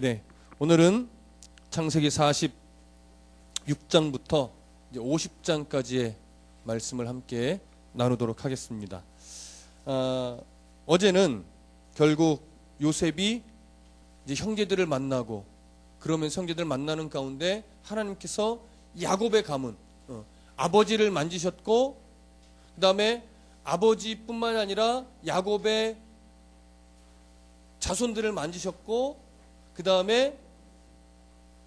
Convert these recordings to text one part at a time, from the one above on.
네, 오늘은 창세기 46장부터 이제 50장까지의 말씀을 함께 나누도록 하겠습니다. 어제는 결국 요셉이 이제 형제들을 만나고, 그러면서 형제들을 만나는 가운데 하나님께서 야곱의 가문, 아버지를 만지셨고, 그 다음에 아버지뿐만 아니라 야곱의 자손들을 만지셨고, 그 다음에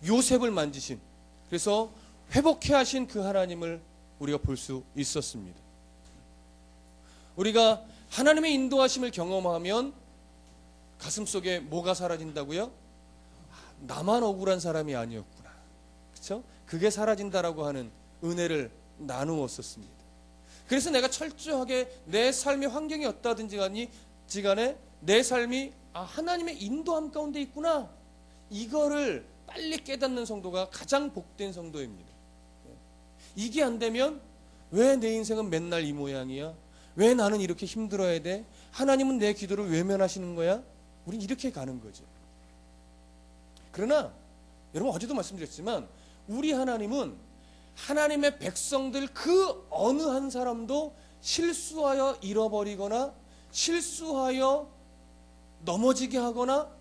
요셉을 만지신, 그래서 회복해 하신 그 하나님을 우리가 볼 수 있었습니다. 우리가 하나님의 인도하심을 경험하면 가슴속에 뭐가 사라진다고요? 나만 억울한 사람이 아니었구나, 그렇죠? 그게 사라진다라고 하는 은혜를 나누었었습니다. 그래서 내가 철저하게 내 삶의 환경이 어떠하든지 간에 내 삶이 하나님의 인도함 가운데 있구나, 이거를 빨리 깨닫는 성도가 가장 복된 성도입니다. 이게 안 되면 왜 내 인생은 맨날 이 모양이야? 왜 나는 이렇게 힘들어야 돼? 하나님은 내 기도를 외면하시는 거야? 우린 이렇게 가는 거죠. 그러나 여러분, 어제도 말씀드렸지만 우리 하나님은 하나님의 백성들 그 어느 한 사람도 실수하여 잃어버리거나, 실수하여 넘어지게 하거나,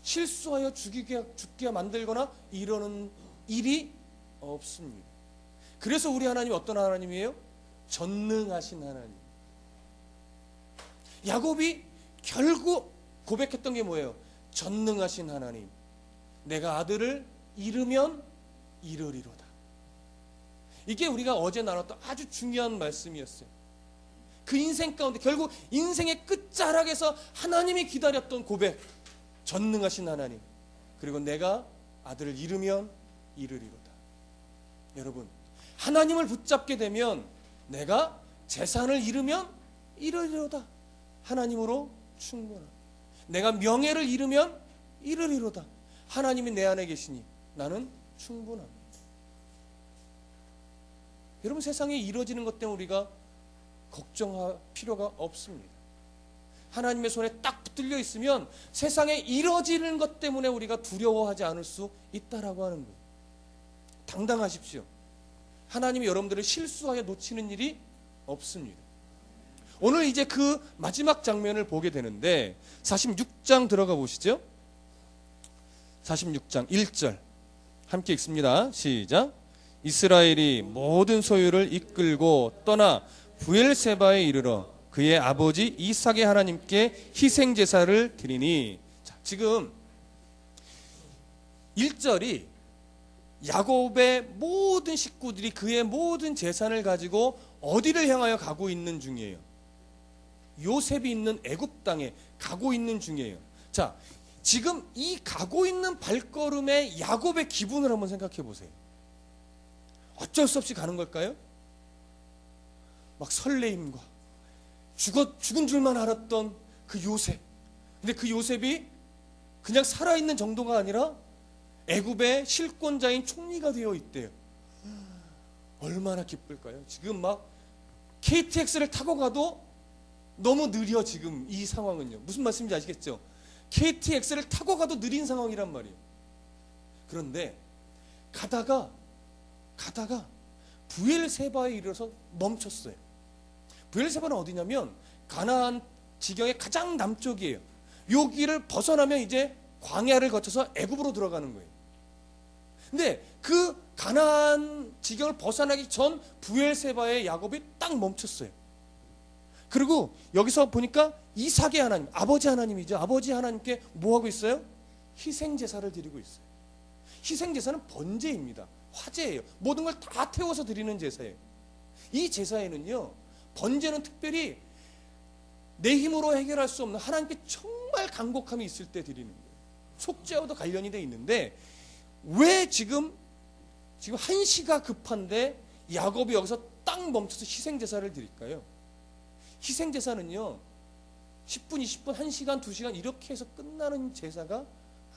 실수하여 죽게 만들거나 이러는 일이 없습니다. 그래서 우리 하나님이 어떤 하나님이에요? 전능하신 하나님. 야곱이 결국 고백했던 게 뭐예요? 전능하신 하나님, 내가 아들을 잃으면 잃으리로다. 이게 우리가 어제 나눴던 아주 중요한 말씀이었어요. 그 인생 가운데 결국 인생의 끝자락에서 하나님이 기다렸던 고백, 전능하신 하나님, 그리고 내가 아들을 잃으면 잃으리로다. 여러분, 하나님을 붙잡게 되면 내가 재산을 잃으면 잃으리로다, 하나님으로 충분합니다. 내가 명예를 잃으면 잃으리로다, 하나님이 내 안에 계시니 나는 충분합니다. 여러분, 세상에 이루어지는 것 때문에 우리가 걱정할 필요가 없습니다. 하나님의 손에 딱 붙들려 있으면 세상에 이루어지는 것 때문에 우리가 두려워하지 않을 수 있다라고 하는 거예요. 당당하십시오. 하나님이 여러분들을 실수하여 놓치는 일이 없습니다. 오늘 이제 그 마지막 장면을 보게 되는데 46장 들어가 보시죠. 46장 1절 함께 읽습니다. 시작. 이스라엘이 모든 소유를 이끌고 떠나 브엘세바에 이르러 그의 아버지 이삭의 하나님께 희생제사를 드리니. 자, 지금 1절이 야곱의 모든 식구들이 그의 모든 재산을 가지고 어디를 향하여 가고 있는 중이에요? 요셉이 있는 애굽 땅에 가고 있는 중이에요. 자, 지금 이 가고 있는 발걸음의 야곱의 기분을 한번 생각해 보세요. 어쩔 수 없이 가는 걸까요? 막 설레임과 죽은 줄만 알았던 그 요셉. 근데 그 요셉이 그냥 살아있는 정도가 아니라 애굽의 실권자인 총리가 되어 있대요. 얼마나 기쁠까요? 지금 막 KTX를 타고 가도 너무 느려. 지금 이 상황은요, 무슨 말씀인지 아시겠죠? KTX를 타고 가도 느린 상황이란 말이에요. 그런데 가다가 브엘세바에 이르러서 멈췄어요. 브엘세바는 어디냐면 가나안 지경의 가장 남쪽이에요. 여기를 벗어나면 이제 광야를 거쳐서 애굽으로 들어가는 거예요. 근데 그 가나안 지경을 벗어나기 전 브엘세바에 야곱이 딱 멈췄어요. 그리고 여기서 보니까 이삭의 하나님, 아버지 하나님이죠. 아버지 하나님께 뭐 하고 있어요? 희생제사를 드리고 있어요. 희생제사는 번제입니다. 화제예요. 모든 걸 다 태워서 드리는 제사예요. 이 제사에는요, 번제는 특별히 내 힘으로 해결할 수 없는 하나님께 정말 간곡함이 있을 때 드리는 거예요. 속죄와도 관련이 돼 있는데, 왜 지금 한시가 급한데 야곱이 여기서 딱 멈춰서 희생제사를 드릴까요? 희생제사는요, 10분, 20분, 1시간, 2시간 이렇게 해서 끝나는 제사가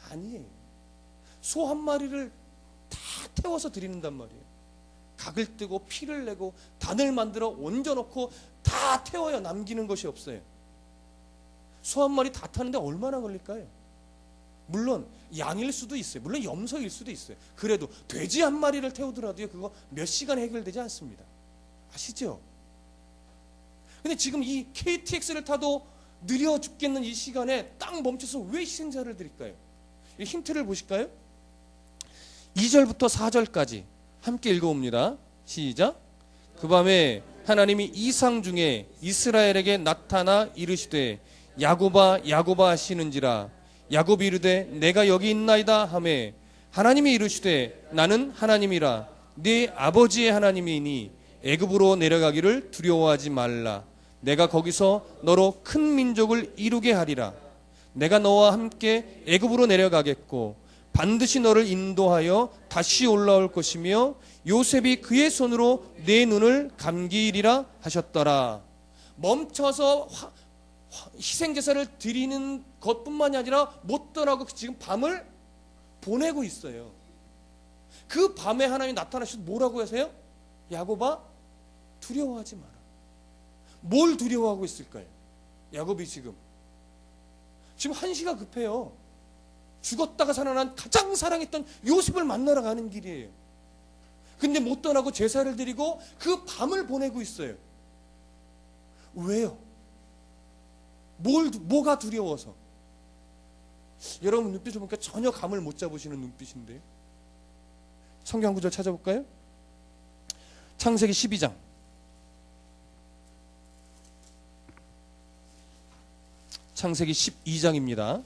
아니에요. 소 한 마리를 다 태워서 드린단 말이에요. 각을 뜨고 피를 내고 단을 만들어 얹어놓고 다 태워야 남기는 것이 없어요. 소 한 마리 다 타는데 얼마나 걸릴까요? 물론 양일 수도 있어요. 물론 염소일 수도 있어요. 그래도 돼지 한 마리를 태우더라도요, 그거 몇 시간 해결되지 않습니다. 아시죠? 근데 지금 이 KTX를 타도 느려 죽겠는 이 시간에 딱 멈춰서 왜 희생자를 드릴까요? 이 힌트를 보실까요? 2절부터 4절까지 함께 읽어봅니다. 시작. 그 밤에 하나님이 이상 중에 이스라엘에게 나타나 이르시되 야곱아 야곱아 하시는지라. 야곱이 이르되 내가 여기 있나이다 하매 하나님이 이르시되 나는 하나님이라 네 아버지의 하나님이니 애굽으로 내려가기를 두려워하지 말라. 내가 거기서 너로 큰 민족을 이루게 하리라. 내가 너와 함께 애굽으로 내려가겠고 반드시 너를 인도하여 다시 올라올 것이며 요셉이 그의 손으로 내 눈을 감기리라 하셨더라. 멈춰서 희생제사를 드리는 것뿐만이 아니라 못 떠나고 지금 밤을 보내고 있어요. 그 밤에 하나님이 나타나셔서 뭐라고 하세요? 야곱아 두려워하지 마라. 뭘 두려워하고 있을까요? 야곱이 지금 한시가 급해요. 죽었다가 살아난 가장 사랑했던 요셉을 만나러 가는 길이에요. 근데 못 떠나고 제사를 드리고 그 밤을 보내고 있어요. 왜요? 뭐가 두려워서? 여러분 눈빛을 보니까 전혀 감을 못 잡으시는 눈빛인데요. 성경 구절 찾아볼까요? 창세기 12장 창세기 12장입니다.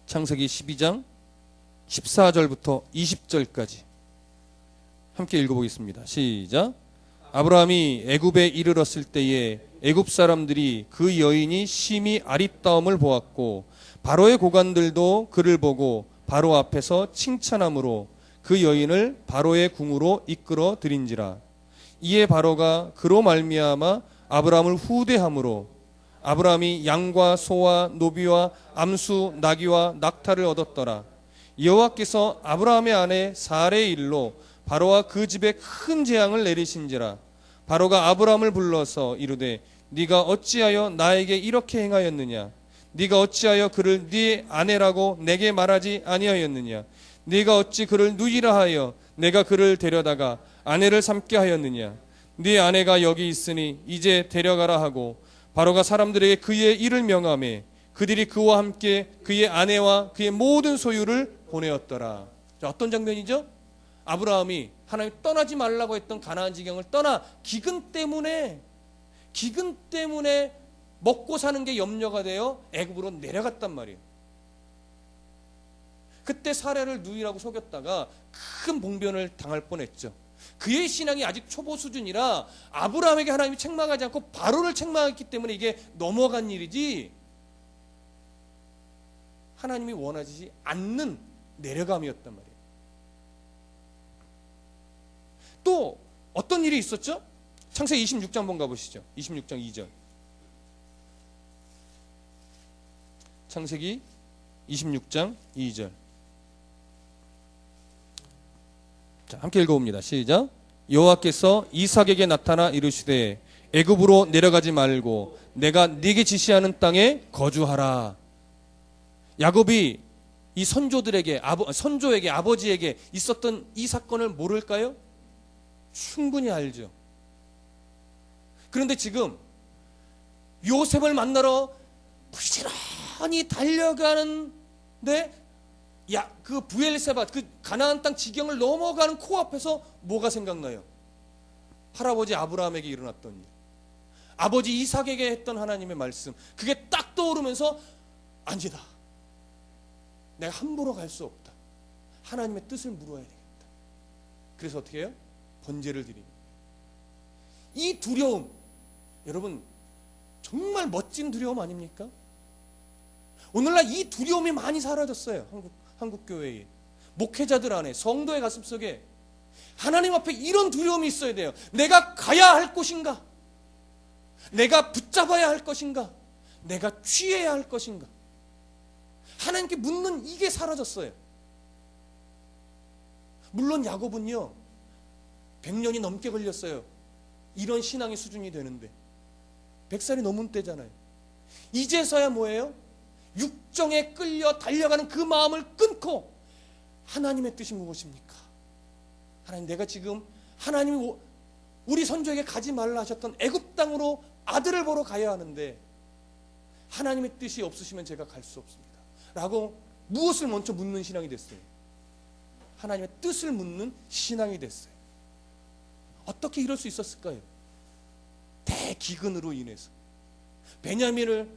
창세기 12장 14절부터 20절까지 함께 읽어보겠습니다. 시작. 아브라함이 애굽에 이르렀을 때에 애굽 사람들이 그 여인이 심히 아리따움을 보았고 바로의 고관들도 그를 보고 바로 앞에서 칭찬함으로 그 여인을 바로의 궁으로 이끌어 들인지라. 이에 바로가 그로 말미암아 아브라함을 후대함으로 아브라함이 양과 소와 노비와 암수 나귀와 낙타를 얻었더라. 여호와께서 아브라함의 아내 사레의 일로 바로와 그 집에 큰 재앙을 내리신지라. 바로가 아브라함을 불러서 이르되 네가 어찌하여 나에게 이렇게 행하였느냐? 네가 어찌하여 그를 네 아내라고 내게 말하지 아니하였느냐? 네가 어찌 그를 누이라 하여 내가 그를 데려다가 아내를 삼게 하였느냐? 네 아내가 여기 있으니 이제 데려가라 하고 바로가 사람들에게 그의 일을 명하매 그들이 그와 함께 그의 아내와 그의 모든 소유를 보내었더라. 자, 어떤 장면이죠? 아브라함이 하나님 떠나지 말라고 했던 가나안 지경을 떠나 기근 때문에 먹고 사는 게 염려가 되어 애굽으로 내려갔단 말이에요. 그때 사례를 누이라고 속였다가 큰 봉변을 당할 뻔했죠. 그의 신앙이 아직 초보 수준이라 아브라함에게 하나님이 책망하지 않고 바로를 책망했기 때문에 이게 넘어간 일이지 하나님이 원하지 않는 내려감이었단 말이에요. 또 어떤 일이 있었죠? 창세기 26장 한번 가보시죠. 26장 2절. 창세기 26장 2절. 자, 함께 읽어봅니다. 시작. 여호와께서 이삭에게 나타나 이르시되 애굽으로 내려가지 말고 내가 네게 지시하는 땅에 거주하라. 야곱이 이 선조들에게 선조에게 아버지에게 있었던 이 사건을 모를까요? 충분히 알죠. 그런데 지금 요셉을 만나러 부지런히 달려가는데 그 브엘세바 그 가나안 땅 지경을 넘어가는 코앞에서 뭐가 생각나요? 할아버지 아브라함에게 일어났던 일, 아버지 이삭에게 했던 하나님의 말씀, 그게 딱 떠오르면서 아니다, 내가 함부로 갈 수 없다, 하나님의 뜻을 물어야 되겠다. 그래서 어떻게 해요? 번제를 드립니다. 이 두려움, 여러분 정말 멋진 두려움 아닙니까? 오늘날 이 두려움이 많이 사라졌어요. 한국 교회에, 목회자들 안에, 성도의 가슴속에 하나님 앞에 이런 두려움이 있어야 돼요. 내가 가야 할 곳인가? 내가 붙잡아야 할 것인가? 내가 취해야 할 것인가? 하나님께 묻는 이게 사라졌어요. 물론 야곱은요 100년이 넘게 걸렸어요. 이런 신앙의 수준이 되는데 100살이 넘은 때잖아요. 이제서야 뭐예요? 육정에 끌려 달려가는 그 마음을 끊고 하나님의 뜻이 무엇입니까? 하나님, 내가 지금 하나님이 우리 선조에게 가지 말라 하셨던 애굽 땅으로 아들을 보러 가야 하는데 하나님의 뜻이 없으시면 제가 갈 수 없습니다 라고 무엇을 먼저 묻는 신앙이 됐어요? 하나님의 뜻을 묻는 신앙이 됐어요. 어떻게 이럴 수 있었을까요? 대기근으로 인해서 베냐민을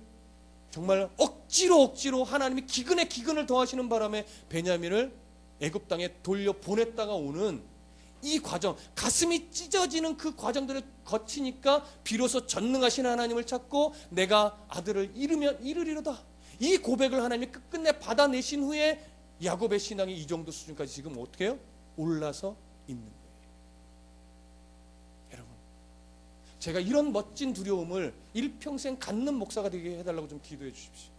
정말 억지로 하나님이 기근에 기근을 더하시는 바람에 베냐민을 애굽 땅에 돌려 보냈다가 오는 이 과정, 가슴이 찢어지는 그 과정들을 거치니까 비로소 전능하신 하나님을 찾고 내가 아들을 잃으면 잃으리로다, 이 고백을 하나님이 끝끝내 받아내신 후에 야곱의 신앙이 이 정도 수준까지 지금 어떻게 해요? 올라서 있는 거예요. 여러분, 제가 이런 멋진 두려움을 일평생 갖는 목사가 되게 해달라고 좀 기도해 주십시오.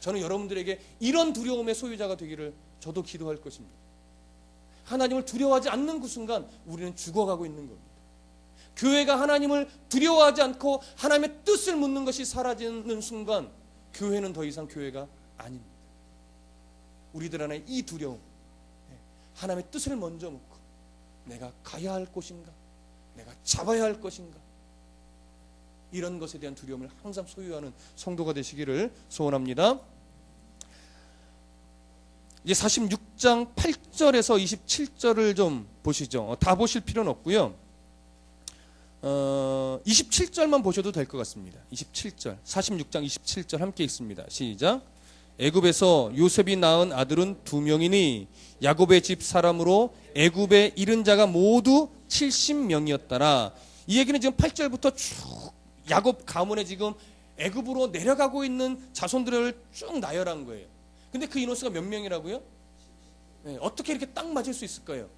저는 여러분들에게 이런 두려움의 소유자가 되기를 저도 기도할 것입니다. 하나님을 두려워하지 않는 그 순간 우리는 죽어가고 있는 겁니다. 교회가 하나님을 두려워하지 않고 하나님의 뜻을 묻는 것이 사라지는 순간 교회는 더 이상 교회가 아닙니다. 우리들 안에 이 두려움, 하나님의 뜻을 먼저 묻고 내가 가야 할 곳인가, 내가 잡아야 할 것인가, 이런 것에 대한 두려움을 항상 소유하는 성도가 되시기를 소원합니다. 이제 46장 8절에서 27절을 좀 보시죠. 다 보실 필요는 없고요. 27절만 보셔도 될 것 같습니다. 27절, 46장 27절 함께 읽습니다. 시작. 애굽에서 요셉이 낳은 아들은 2명이니 야곱의 집 사람으로 애굽에 이른 자가 모두 70명이었더라. 이 얘기는 지금 8절부터 쭉 야곱 가문에 지금 애굽으로 내려가고 있는 자손들을 쭉 나열한 거예요. 근데 그 인원수가 몇 명이라고요? 네, 어떻게 이렇게 딱 맞을 수 있을까요?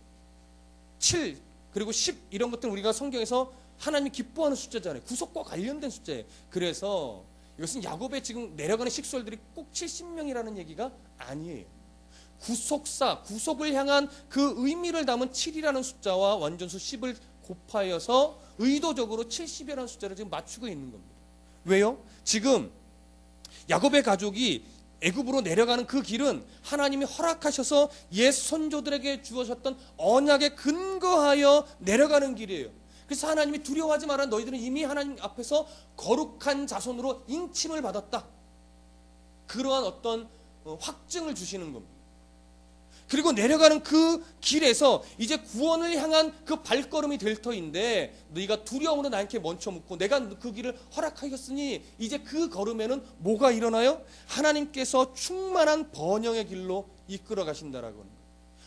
7 그리고 10 이런 것들은 우리가 성경에서 하나님이 기뻐하는 숫자잖아요. 구속과 관련된 숫자예요. 그래서 이것은 야곱의 지금 내려가는 식솔들이 꼭 70명이라는 얘기가 아니에요. 구속을 향한 그 의미를 담은 7이라는 숫자와 완전수 10을 곱하여서 의도적으로 70이라는 숫자를 지금 맞추고 있는 겁니다. 왜요? 지금 야곱의 가족이 애굽으로 내려가는 그 길은 하나님이 허락하셔서 옛 선조들에게 주어졌던 언약에 근거하여 내려가는 길이에요. 그래서 하나님이 두려워하지 마라, 너희들은 이미 하나님 앞에서 거룩한 자손으로 인침을 받았다, 그러한 어떤 확증을 주시는 겁니다. 그리고 내려가는 그 길에서 이제 구원을 향한 그 발걸음이 될 터인데 너희가 두려움으로 나에게 멈춰 묻고 내가 그 길을 허락하였으니 이제 그 걸음에는 뭐가 일어나요? 하나님께서 충만한 번영의 길로 이끌어 가신다라고 하는 거예요.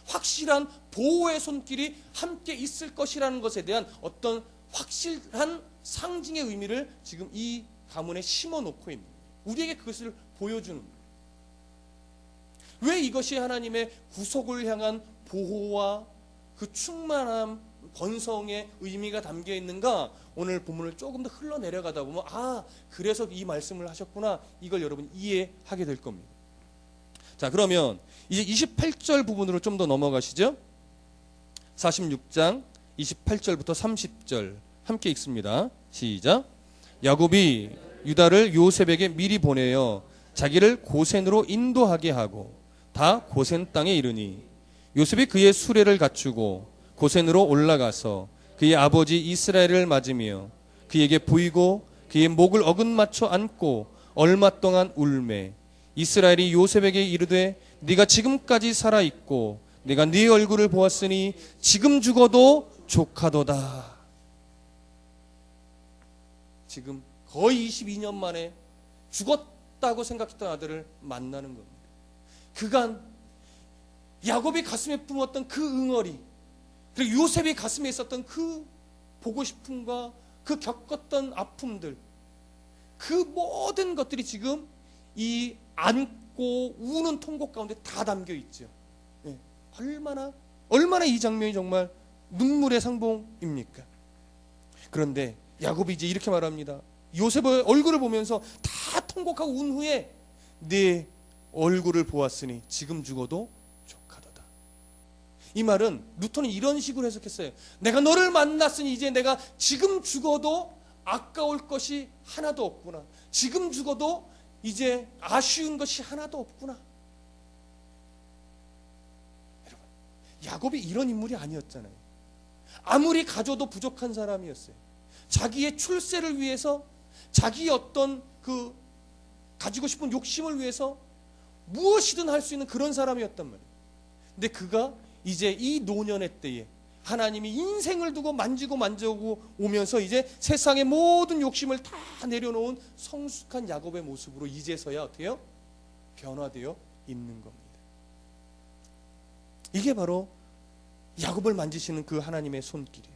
확실한 보호의 손길이 함께 있을 것이라는 것에 대한 어떤 확실한 상징의 의미를 지금 이 가문에 심어 놓고 있는 거예요. 우리에게 그것을 보여주는 거예요. 왜 이것이 하나님의 구속을 향한 보호와 그 충만한 번성의 의미가 담겨 있는가? 오늘 본문을 조금 더 흘러내려가다 보면 그래서 이 말씀을 하셨구나, 이걸 여러분 이해하게 될 겁니다. 자, 그러면 이제 28절 부분으로 좀 더 넘어가시죠. 46장 28절부터 30절 함께 읽습니다. 시작. 야곱이 유다를 요셉에게 미리 보내어 자기를 고센으로 인도하게 하고 다 고센 땅에 이르니 요셉이 그의 수레를 갖추고 고센으로 올라가서 그의 아버지 이스라엘을 맞으며 그에게 보이고 그의 목을 어긋맞춰 안고 얼마 동안 울매 이스라엘이 요셉에게 이르되 네가 지금까지 살아있고 내가 네 얼굴을 보았으니 지금 죽어도 족하도다. 지금 거의 22년 만에 죽었다고 생각했던 아들을 만나는 겁니다. 그간 야곱이 가슴에 품었던 그 응어리, 그리고 요셉이 가슴에 있었던 그 보고 싶음과 그 겪었던 아픔들, 그 모든 것들이 지금 이 안고 우는 통곡 가운데 다 담겨 있죠. 네. 얼마나 이 장면이 정말 눈물의 상봉입니까? 그런데 야곱이 이제 이렇게 말합니다. 요셉의 얼굴을 보면서 다 통곡하고 운 후에 네 얼굴을 보았으니 지금 죽어도 족하도다. 이 말은 루터는 이런 식으로 해석했어요. 내가 너를 만났으니 이제 내가 지금 죽어도 아까울 것이 하나도 없구나. 지금 죽어도 이제 아쉬운 것이 하나도 없구나. 여러분, 야곱이 이런 인물이 아니었잖아요. 아무리 가져도 부족한 사람이었어요. 자기의 출세를 위해서, 자기의 어떤 그 가지고 싶은 욕심을 위해서 무엇이든 할 수 있는 그런 사람이었단 말이에요. 근데 그가 이제 이 노년의 때에 하나님이 인생을 두고 만지고 오면서 이제 세상의 모든 욕심을 다 내려놓은 성숙한 야곱의 모습으로 이제서야 어때요? 변화되어 있는 겁니다. 이게 바로 야곱을 만지시는 그 하나님의 손길이에요.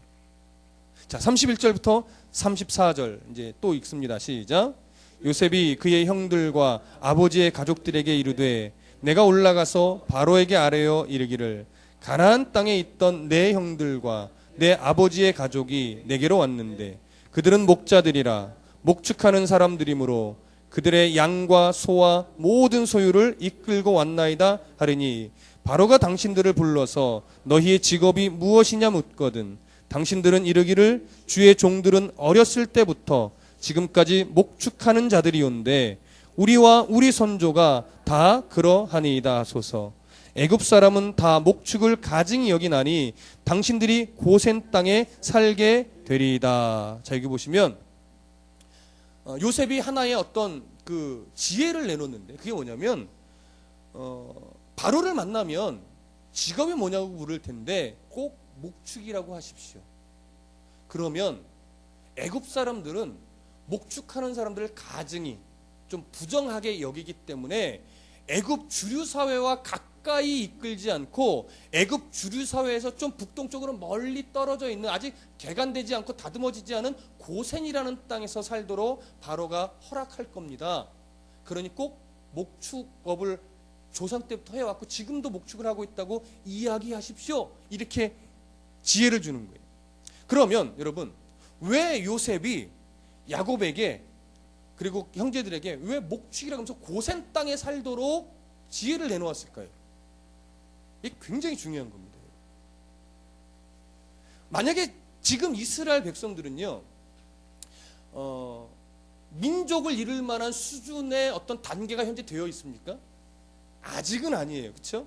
자, 31절부터 34절 이제 또 읽습니다. 시작. 요셉이 그의 형들과 아버지의 가족들에게 이르되 내가 올라가서 바로에게 아뢰어 이르기를 가나안 땅에 있던 내 형들과 내 아버지의 가족이 내게로 왔는데 그들은 목자들이라 목축하는 사람들이므로 그들의 양과 소와 모든 소유를 이끌고 왔나이다 하리니 바로가 당신들을 불러서 너희의 직업이 무엇이냐 묻거든 당신들은 이르기를 주의 종들은 어렸을 때부터 지금까지 목축하는 자들이온데 우리와 우리 선조가 다 그러하니이다 하소서. 애굽 사람은 다 목축을 가증히 여기나니 당신들이 고센 땅에 살게 되리이다. 자, 여기 보시면 요셉이 하나의 어떤 그 지혜를 내놓는데 그게 뭐냐면 바로를 만나면 직업이 뭐냐고 물을 텐데 꼭 목축이라고 하십시오. 그러면 애굽 사람들은 목축하는 사람들을 가증히 좀 부정하게 여기기 때문에 애굽 주류 사회와 가까이 이끌지 않고 애굽 주류 사회에서 좀 북동쪽으로 멀리 떨어져 있는 아직 개간되지 않고 다듬어지지 않은 고센이라는 땅에서 살도록 바로가 허락할 겁니다. 그러니 꼭 목축업을 조상 때부터 해왔고 지금도 목축을 하고 있다고 이야기하십시오. 이렇게 지혜를 주는 거예요. 그러면 여러분 왜 요셉이 야곱에게 그리고 형제들에게 왜 목축이라고 하면서 고센 땅에 살도록 지혜를 내놓았을까요? 이게 굉장히 중요한 겁니다. 만약에 지금 이스라엘 백성들은요 민족을 이룰 만한 수준의 어떤 단계가 현재 되어 있습니까? 아직은 아니에요. 그렇죠?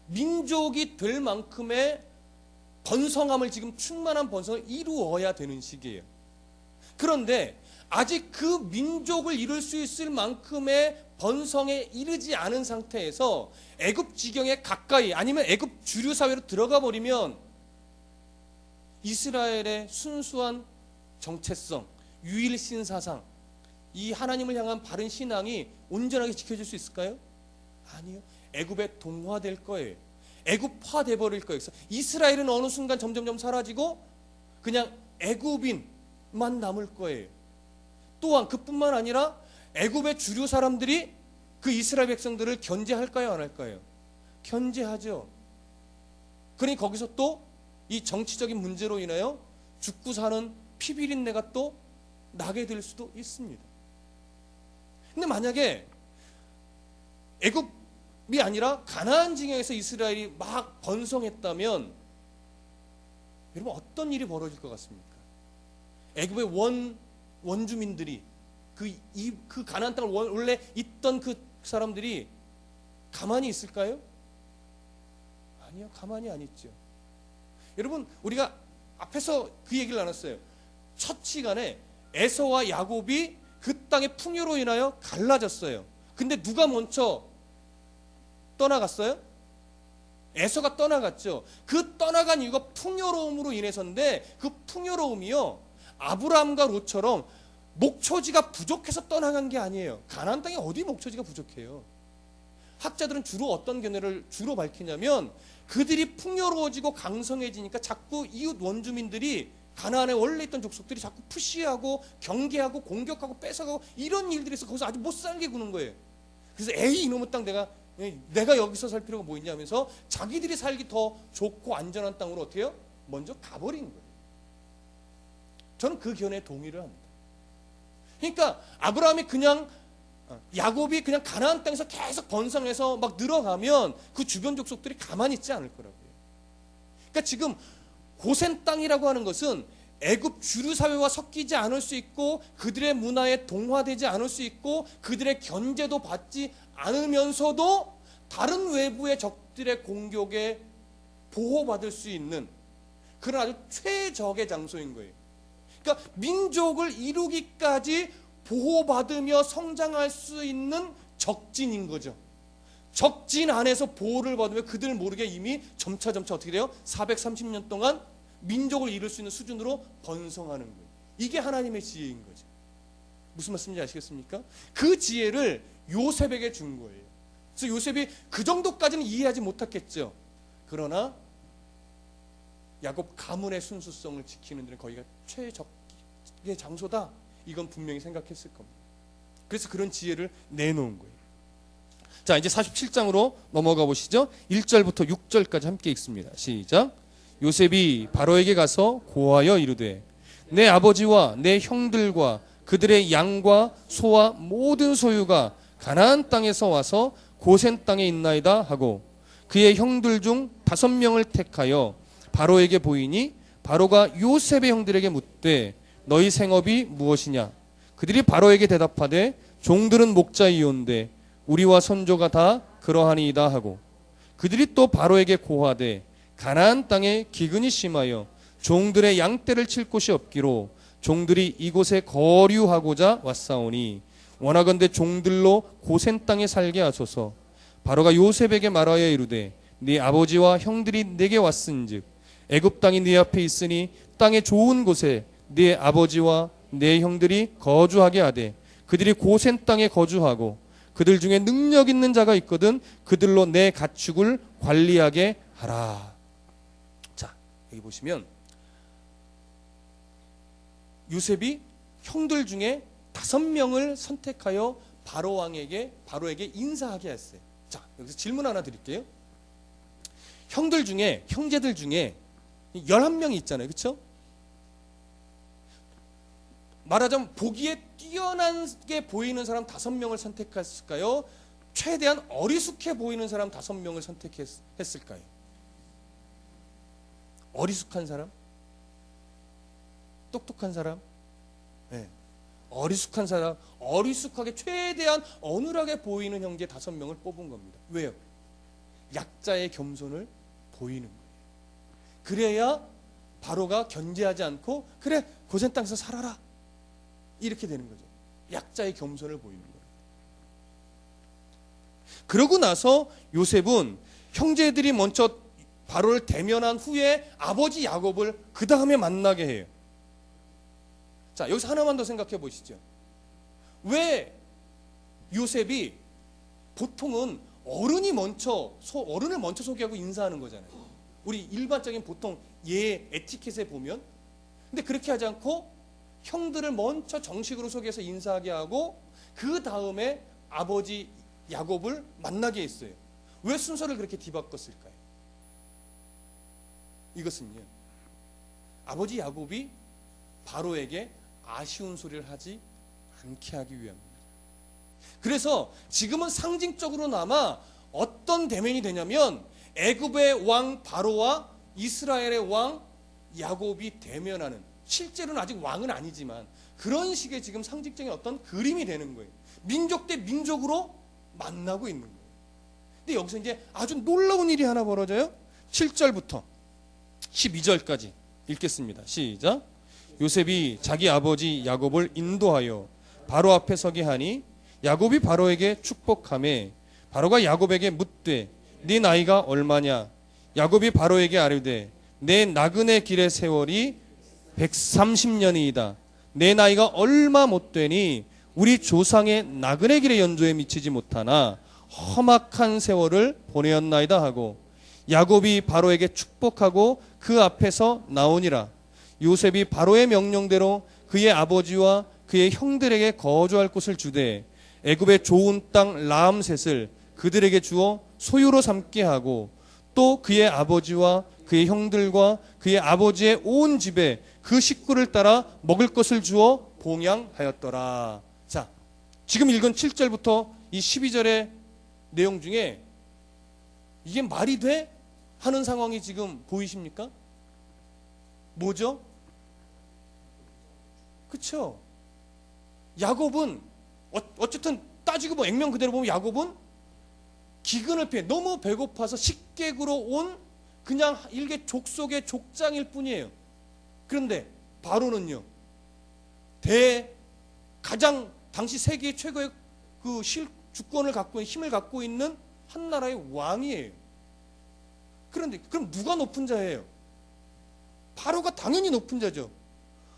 민족이 될 만큼의 번성함을 지금 충만한 번성을 이루어야 되는 시기예요. 그런데 아직 그 민족을 이룰 수 있을 만큼의 번성에 이르지 않은 상태에서 애굽 지경에 가까이 아니면 애굽 주류 사회로 들어가 버리면 이스라엘의 순수한 정체성, 유일신 사상, 이 하나님을 향한 바른 신앙이 온전하게 지켜질 수 있을까요? 아니요. 애굽에 동화될 거예요. 애굽화돼 버릴 거예요. 그래서 이스라엘은 어느 순간 점점점 사라지고 그냥 애굽인만 남을 거예요. 또한 그뿐만 아니라 애굽의 주류 사람들이 그 이스라엘 백성들을 견제할까요? 안 할까요? 견제하죠. 그러니 거기서 또 이 정치적인 문제로 인하여 죽고 사는 피비린내가 또 나게 될 수도 있습니다. 근데 만약에 애굽이 아니라 가나안 지경에서 이스라엘이 막 번성했다면 여러분 어떤 일이 벌어질 것 같습니까? 애굽의 원주민들이 그 가나안 땅을 원래 있던 그 사람들이 가만히 있을까요? 아니요, 가만히 안 있죠. 여러분 우리가 앞에서 그 얘기를 나눴어요. 첫 시간에 에서와 야곱이 그 땅의 풍요로 인하여 갈라졌어요. 근데 누가 먼저 떠나갔어요? 에서가 떠나갔죠. 그 떠나간 이유가 풍요로움으로 인해서인데 그 풍요로움이요 아브라함과 롯처럼 목초지가 부족해서 떠나간 게 아니에요. 가나안 땅에 어디 목초지가 부족해요? 학자들은 주로 어떤 견해를 주로 밝히냐면 그들이 풍요로워지고 강성해지니까 자꾸 이웃 원주민들이 가나안에 원래 있던 족속들이 자꾸 푸시하고 경계하고 공격하고 뺏어가고 이런 일들이 있어 거기서 아주 못 살게 구는 거예요. 그래서 에이 이놈의 땅 내가 여기서 살 필요가 뭐 있냐 하면서 자기들이 살기 더 좋고 안전한 땅으로 어떻게 해요? 먼저 가버린 거예요. 저는 그 견해에 동의를 합니다. 그러니까 아브라함이 야곱이 그냥 가나안 땅에서 계속 번성해서 막 늘어가면 그 주변 족속들이 가만히 있지 않을 거라고요. 그러니까 지금 고센 땅이라고 하는 것은 애굽 주류 사회와 섞이지 않을 수 있고 그들의 문화에 동화되지 않을 수 있고 그들의 견제도 받지 않으면서도 다른 외부의 적들의 공격에 보호받을 수 있는 그런 아주 최적의 장소인 거예요. 그러니까 민족을 이루기까지 보호받으며 성장할 수 있는 적진인 거죠. 적진 안에서 보호를 받으며 그들 모르게 이미 점차 어떻게 돼요? 430년 동안 민족을 이룰 수 있는 수준으로 번성하는 거예요. 이게 하나님의 지혜인 거죠. 무슨 말씀인지 아시겠습니까? 그 지혜를 요셉에게 준 거예요. 그래서 요셉이 그 정도까지는 이해하지 못했겠죠. 그러나 야곱 가문의 순수성을 지키는 데는 거기가 최적의 장소다. 이건 분명히 생각했을 겁니다. 그래서 그런 지혜를 내놓은 거예요. 자, 이제 47장으로 넘어가 보시죠. 1절부터 6절까지 함께 읽습니다. 시작. 요셉이 바로에게 가서 고하여 이르되 내 아버지와 내 형들과 그들의 양과 소와 모든 소유가 가나안 땅에서 와서 고센 땅에 있나이다 하고 그의 형들 중 5명을 택하여 바로에게 보이니 바로가 요셉의 형들에게 묻되 너희 생업이 무엇이냐? 그들이 바로에게 대답하되 종들은 목자이온데 우리와 선조가 다 그러하니이다 하고 그들이 또 바로에게 고하되 가나안 땅에 기근이 심하여 종들의 양떼를 칠 곳이 없기로 종들이 이곳에 거류하고자 왔사오니 원하건대 종들로 고센 땅에 살게 하소서. 바로가 요셉에게 말하여 이르되 네 아버지와 형들이 내게 왔은즉 애굽 땅이 네 앞에 있으니 땅의 좋은 곳에 네 아버지와 내 형들이 거주하게 하되 그들이 고센 땅에 거주하고 그들 중에 능력 있는 자가 있거든 그들로 내 가축을 관리하게 하라. 자, 여기 보시면 요셉이 형들 중에 5명을 선택하여 바로에게 인사하게 했어요. 자, 여기서 질문 하나 드릴게요. 형제들 중에 11명이 있잖아요. 그렇죠? 말하자면 보기에 뛰어나게 보이는 사람 5명을 선택했을까요? 최대한 어리숙해 보이는 사람 5명을 선택했을까요? 어리숙한 사람? 똑똑한 사람? 네. 어리숙한 사람, 어리숙하게 최대한 어눌하게 보이는 형제 5명을 뽑은 겁니다. 왜요? 약자의 겸손을 보이는 거예요. 그래야 바로가 견제하지 않고 그래 고센 땅에서 살아라 이렇게 되는 거죠. 약자의 겸손을 보이는 거예요. 그러고 나서 요셉은 형제들이 먼저 바로를 대면한 후에 아버지 야곱을 그 다음에 만나게 해요. 자, 여기서 하나만 더 생각해 보시죠. 왜 요셉이 보통은 어른을 먼저 소개하고 인사하는 거잖아요. 우리 일반적인 보통 에티켓에 보면. 근데 그렇게 하지 않고 형들을 먼저 정식으로 소개해서 인사하게 하고 그 다음에 아버지 야곱을 만나게 했어요. 왜 순서를 그렇게 뒤바꿨을까요? 이것은요, 아버지 야곱이 바로에게 아쉬운 소리를 하지 않게 하기 위함입니다. 그래서 지금은 상징적으로나마 어떤 대면이 되냐면 애굽의 왕 바로와 이스라엘의 왕 야곱이 대면하는, 실제로는 아직 왕은 아니지만 그런 식의 지금 상징적인 어떤 그림이 되는 거예요. 민족 대 민족으로 만나고 있는 거예요. 근데 여기서 이제 아주 놀라운 일이 하나 벌어져요. 7절부터 12절까지 읽겠습니다. 시작. 요셉이 자기 아버지 야곱을 인도하여 바로 앞에 서게 하니 야곱이 바로에게 축복하매 바로가 야곱에게 묻되 네 나이가 얼마냐? 야곱이 바로에게 아뢰되 내 나그네 길의 세월이 130년이다. 내 나이가 얼마 못 되니 우리 조상의 나그네 길의 연조에 미치지 못하나 험악한 세월을 보내었나이다 하고 야곱이 바로에게 축복하고 그 앞에서 나오니라. 요셉이 바로의 명령대로 그의 아버지와 그의 형들에게 거주할 곳을 주되 애굽의 좋은 땅 라암셋을 그들에게 주어 소유로 삼게 하고 또 그의 아버지와 그의 형들과 그의 아버지의 온 집에 그 식구를 따라 먹을 것을 주어 봉양하였더라. 자, 지금 읽은 7절부터 이 12절의 내용 중에 이게 말이 돼? 하는 상황이 지금 보이십니까? 뭐죠? 그쵸? 야곱은 어쨌든 따지고 뭐 액면 그대로 보면 야곱은 기근을 피해 너무 배고파서 식객으로 온 그냥 일개 족속의 족장일 뿐이에요. 그런데 바로는요, 가장 당시 세계 최고의 그 주권을 갖고 있는, 힘을 갖고 있는 한 나라의 왕이에요. 그런데 그럼 누가 높은 자예요? 바로가 당연히 높은 자죠.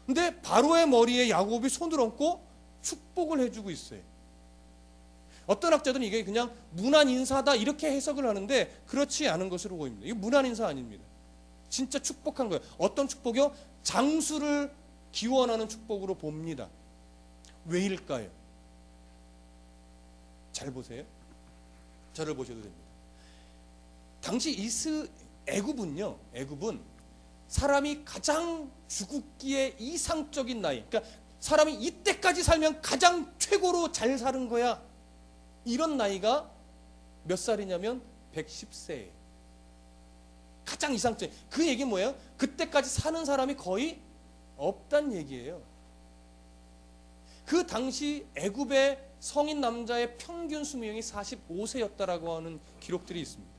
근데 바로의 머리에 야곱이 손을 얹고 축복을 해주고 있어요. 어떤 학자들은 이게 그냥 문안 인사다 이렇게 해석을 하는데 그렇지 않은 것으로 보입니다. 이게 문안 인사 아닙니다. 진짜 축복한 거예요. 어떤 축복이요? 장수를 기원하는 축복으로 봅니다. 왜일까요? 잘 보세요. 저를 보셔도 됩니다. 당시 애굽은 사람이 가장 죽기에 이상적인 나이, 그러니까 사람이 이때까지 살면 가장 최고로 잘 사는 거야, 이런 나이가 몇 살이냐면 110세예요. 가장 이상적인. 그 얘기는 뭐예요? 그때까지 사는 사람이 거의 없단 얘기예요. 그 당시 애굽의 성인 남자의 평균 수명이 45세였다라고 하는 기록들이 있습니다.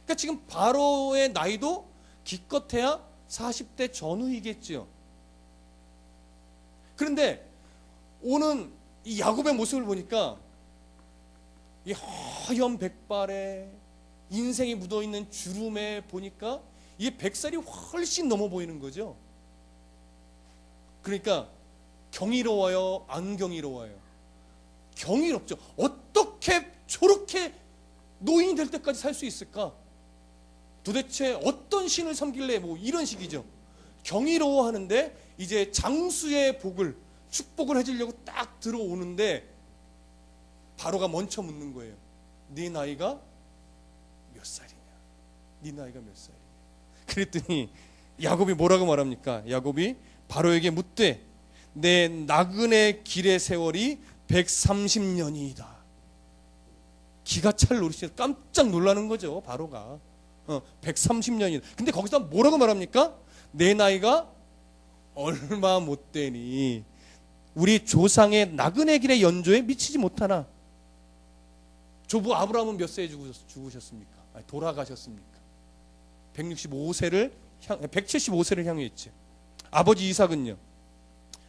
그러니까 지금 바로의 나이도 기껏해야 40대 전후이겠지요. 그런데 오는 이 야곱의 모습을 보니까 이 하얀 백발에 인생이 묻어있는 주름에 보니까 이게 100살이 훨씬 넘어 보이는 거죠. 그러니까 경이로워요, 안 경이로워요? 경이롭죠. 어떻게 저렇게 노인이 될 때까지 살 수 있을까? 도대체 어떤 신을 섬길래, 뭐 이런 식이죠. 경이로워하는데 이제 장수의 축복을 해주려고 딱 들어오는데 바로가 먼저 묻는 거예요. 네 나이가 몇 살이냐? 네 나이가 몇 살이냐? 그랬더니 야곱이 뭐라고 말합니까? 야곱이 바로에게 묻되 내 나그네 길의 세월이 130년이다. 기가 찰 노릇이 깜짝 놀라는 거죠. 바로가 130년이다. 근데 거기서 뭐라고 말합니까? 내 나이가 얼마 못 되니 우리 조상의 나그네 길의 연조에 미치지 못하나. 조부 아브라함은 몇 세에 죽으셨습니까? 아니, 돌아가셨습니까? 175세를 향유했지. 아버지 이삭은요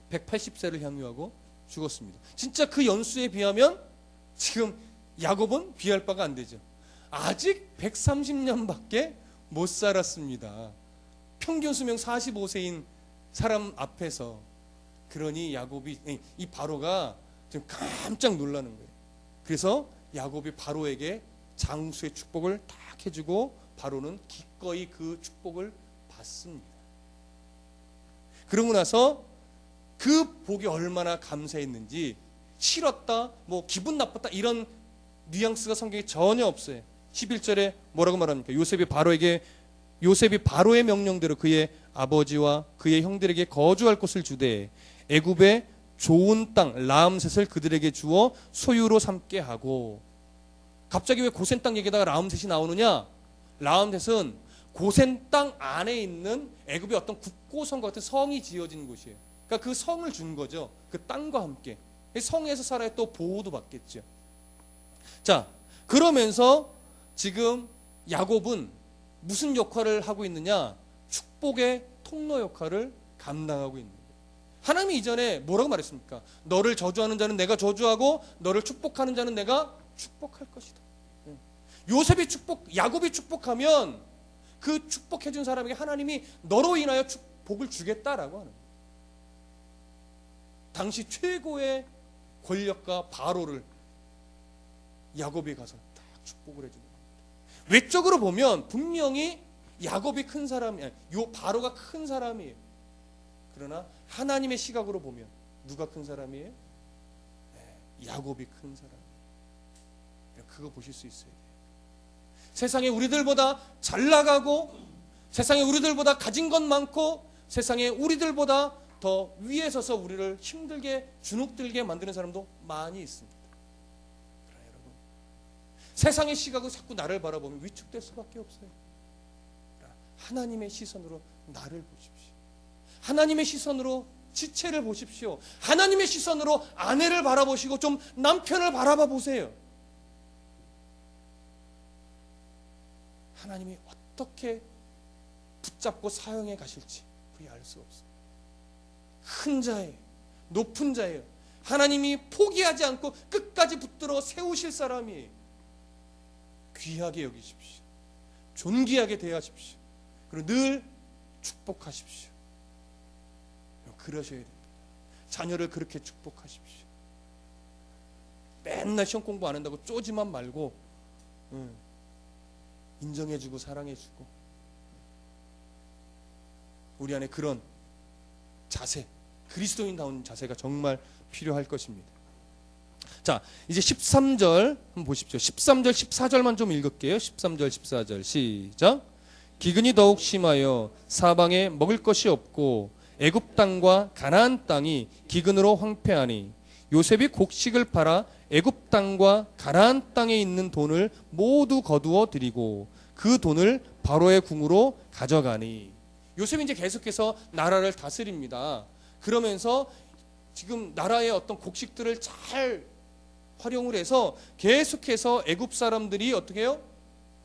180세를 향유하고 죽었습니다. 진짜 그 연수에 비하면 지금 야곱은 비할 바가 안 되죠. 아직 130년밖에 못 살았습니다. 평균 수명 45세인 사람 앞에서. 그러니 이 바로가 지금 깜짝 놀라는 거예요. 그래서 야곱이 바로에게 장수의 축복을 딱 해주고 바로는 기꺼이 그 축복을 받습니다. 그러고 나서 그 복이 얼마나 감사했는지, 싫었다, 뭐 기분 나빴다 이런 뉘앙스가 성경에 전혀 없어요. 11절에 뭐라고 말합니까? 요셉이 바로의 명령대로 그의 아버지와 그의 형들에게 거주할 곳을 주되 애굽의 좋은 땅 라암셋을 그들에게 주어 소유로 삼게 하고. 갑자기 왜 고센 땅 얘기다가 라암셋이 나오느냐? 라암셋은 고센 땅 안에 있는 애굽의 어떤 국고성 같은 성이 지어진 곳이에요. 그러니까 그 성을 준 거죠. 그 땅과 함께. 성에서 살아야 또 보호도 받겠죠. 자, 그러면서 지금 야곱은 무슨 역할을 하고 있느냐? 축복의 통로 역할을 감당하고 있는 거예요. 하나님이 이전에 뭐라고 말했습니까? 너를 저주하는 자는 내가 저주하고 너를 축복하는 자는 내가 축복할 것이다. 야곱이 축복하면 그 축복해준 사람에게 하나님이 너로 인하여 복을 주겠다라고 하는 거예요. 당시 최고의 권력가 바로를 야곱이 가서 딱 축복을 해주는 겁니다. 외적으로 보면 분명히 야곱이 큰 사람이 아니에요. 바로가 큰 사람이에요. 그러나 하나님의 시각으로 보면 누가 큰 사람이에요? 네, 야곱이 큰 사람이에요. 그거 보실 수 있어야 돼요. 세상에 우리들보다 잘 나가고, 세상에 우리들보다 가진 것 많고, 세상에 우리들보다 더 위에 서서 우리를 힘들게 주눅들게 만드는 사람도 많이 있습니다. 그러나 여러분, 세상의 시각으로 자꾸 나를 바라보면 위축될 수밖에 없어요. 하나님의 시선으로 나를 보십시오. 하나님의 시선으로 지체를 보십시오. 하나님의 시선으로 아내를 바라보시고 좀 남편을 바라봐 보세요. 하나님이 어떻게 붙잡고 사용해 가실지 우리 알 수 없어요. 큰 자예요. 높은 자예요. 하나님이 포기하지 않고 끝까지 붙들어 세우실 사람이에요. 귀하게 여기십시오. 존귀하게 대하십시오. 그리고 늘 축복하십시오. 그러셔야 됩니다. 자녀를 그렇게 축복하십시오. 맨날 시험 공부 안 한다고 쪼지만 말고 인정해주고 사랑해주고 우리 안에 그런 자세, 그리스도인다운 자세가 정말 필요할 것입니다. 자, 이제 13절 한번 보십시오. 13절, 14절만 좀 읽을게요. 13절, 14절 시작. 기근이 더욱 심하여 사방에 먹을 것이 없고 애굽 땅과 가나안 땅이 기근으로 황폐하니 요셉이 곡식을 팔아 애굽 땅과 가나안 땅에 있는 돈을 모두 거두어 드리고 그 돈을 바로의 궁으로 가져가니. 요셉이 이제 계속해서 나라를 다스립니다. 그러면서 지금 나라의 어떤 곡식들을 잘 활용을 해서 계속해서 애굽 사람들이 어떻게 해요?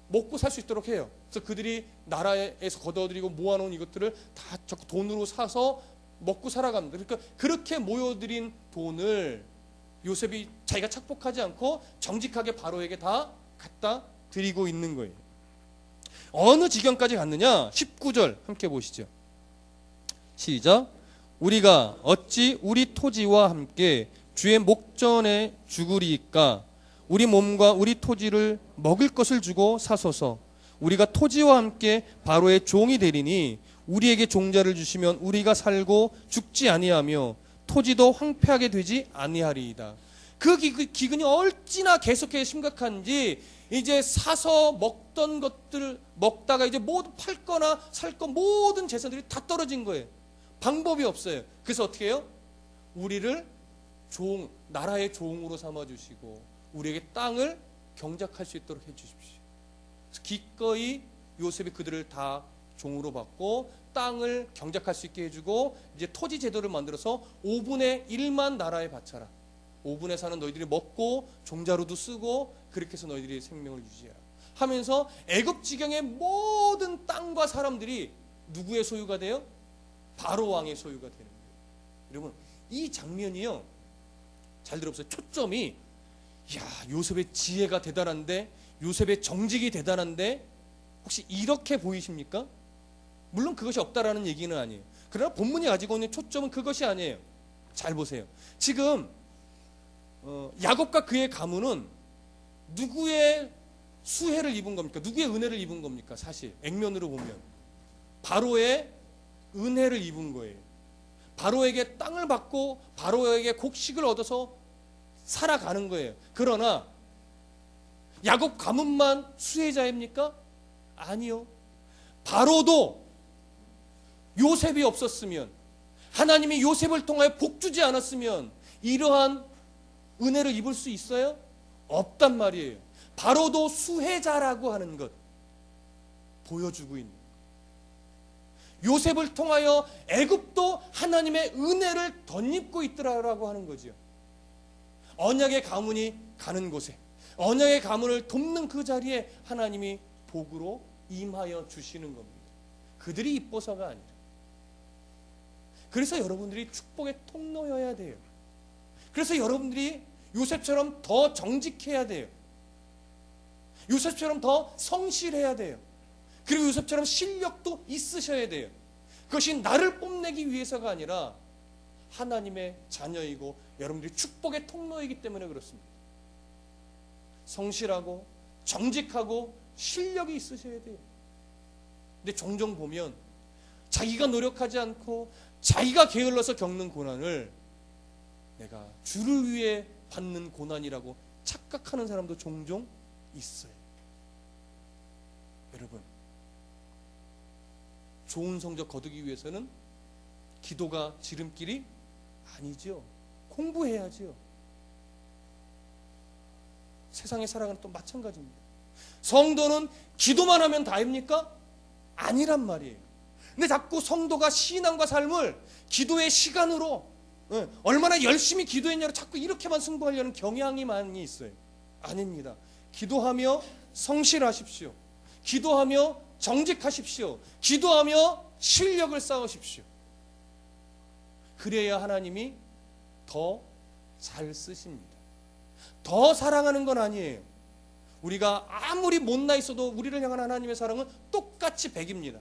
먹고 살 수 있도록 해요. 그래서 그들이 나라에서 걷어들이고 모아놓은 이것들을 다 돈으로 사서 먹고 살아갑니다. 그러니까 그렇게 모여들인 돈을 요셉이 자기가 착복하지 않고 정직하게 바로에게 다 갖다 드리고 있는 거예요. 어느 지경까지 갔느냐? 19절 함께 보시죠. 시작. 우리가 어찌 우리 토지와 함께 주의 목전에 죽으리이까? 우리 몸과 우리 토지를 먹을 것을 주고 사소서. 우리가 토지와 함께 바로의 종이 되리니 우리에게 종자를 주시면 우리가 살고 죽지 아니하며 토지도 황폐하게 되지 아니하리이다. 그 기근이 얼마나 계속해서 심각한지 이제 사서 먹던 것들 먹다가 이제 모두 팔거나 살거 모든 재산들이 다 떨어진 거예요. 방법이 없어요. 그래서 어떻게 해요? 우리를 나라의 종으로 삼아주시고 우리에게 땅을 경작할 수 있도록 해주십시오. 기꺼이 요셉이 그들을 다 종으로 받고 땅을 경작할 수 있게 해주고 이제 토지 제도를 만들어서 5분의 1만 나라에 바쳐라. 5분에 사는 너희들이 먹고 종자로도 쓰고 그렇게 해서 너희들이 생명을 유지해라 하면서 애굽 지경의 모든 땅과 사람들이 누구의 소유가 돼요? 바로 왕의 소유가 되는 거예요. 여러분 이 장면이요, 잘 들어보세요. 초점이 요셉의 지혜가 대단한데, 요셉의 정직이 대단한데 혹시 이렇게 보이십니까? 물론 그것이 없다라는 얘기는 아니에요. 그러나 본문이 가지고 있는 초점은 그것이 아니에요. 잘 보세요. 지금 야곱과 그의 가문은 누구의 수혜를 입은 겁니까? 누구의 은혜를 입은 겁니까? 사실 액면으로 보면 바로의 은혜를 입은 거예요. 바로에게 땅을 받고 바로에게 곡식을 얻어서 살아가는 거예요. 그러나 야곱 가문만 수혜자입니까? 아니요. 바로도 요셉이 없었으면, 하나님이 요셉을 통하여 복 주지 않았으면 이러한 은혜를 입을 수 있어요? 없단 말이에요. 바로도 수혜자라고 하는 것 보여주고 있는 거예요. 요셉을 통하여 애굽도 하나님의 은혜를 덧입고 있더라라고 하는 거죠. 언약의 가문이 가는 곳에, 언약의 가문을 돕는 그 자리에 하나님이 복으로 임하여 주시는 겁니다. 그들이 이뻐서가 아니라. 그래서 여러분들이 축복의 통로여야 돼요. 그래서 여러분들이 요셉처럼 더 정직해야 돼요. 요셉처럼 더 성실해야 돼요. 그리고 요셉처럼 실력도 있으셔야 돼요. 그것이 나를 뽐내기 위해서가 아니라 하나님의 자녀이고 여러분들이 축복의 통로이기 때문에 그렇습니다. 성실하고 정직하고 실력이 있으셔야 돼요. 근데 종종 보면 자기가 노력하지 않고 자기가 게을러서 겪는 고난을 내가 주를 위해 받는 고난이라고 착각하는 사람도 종종 있어요. 여러분, 좋은 성적 거두기 위해서는 기도가 지름길이 아니죠. 공부해야죠. 세상의 사랑은 또 마찬가지입니다. 성도는 기도만 하면 다입니까? 아니란 말이에요. 근데 자꾸 성도가 신앙과 삶을 기도의 시간으로 얼마나 열심히 기도했냐로 자꾸 이렇게만 승부하려는 경향이 많이 있어요. 아닙니다. 기도하며 성실하십시오. 기도하며 정직하십시오. 기도하며 실력을 쌓으십시오. 그래야 하나님이 더 잘 쓰십니다. 더 사랑하는 건 아니에요. 우리가 아무리 못나 있어도 우리를 향한 하나님의 사랑은 똑같이 100입니다.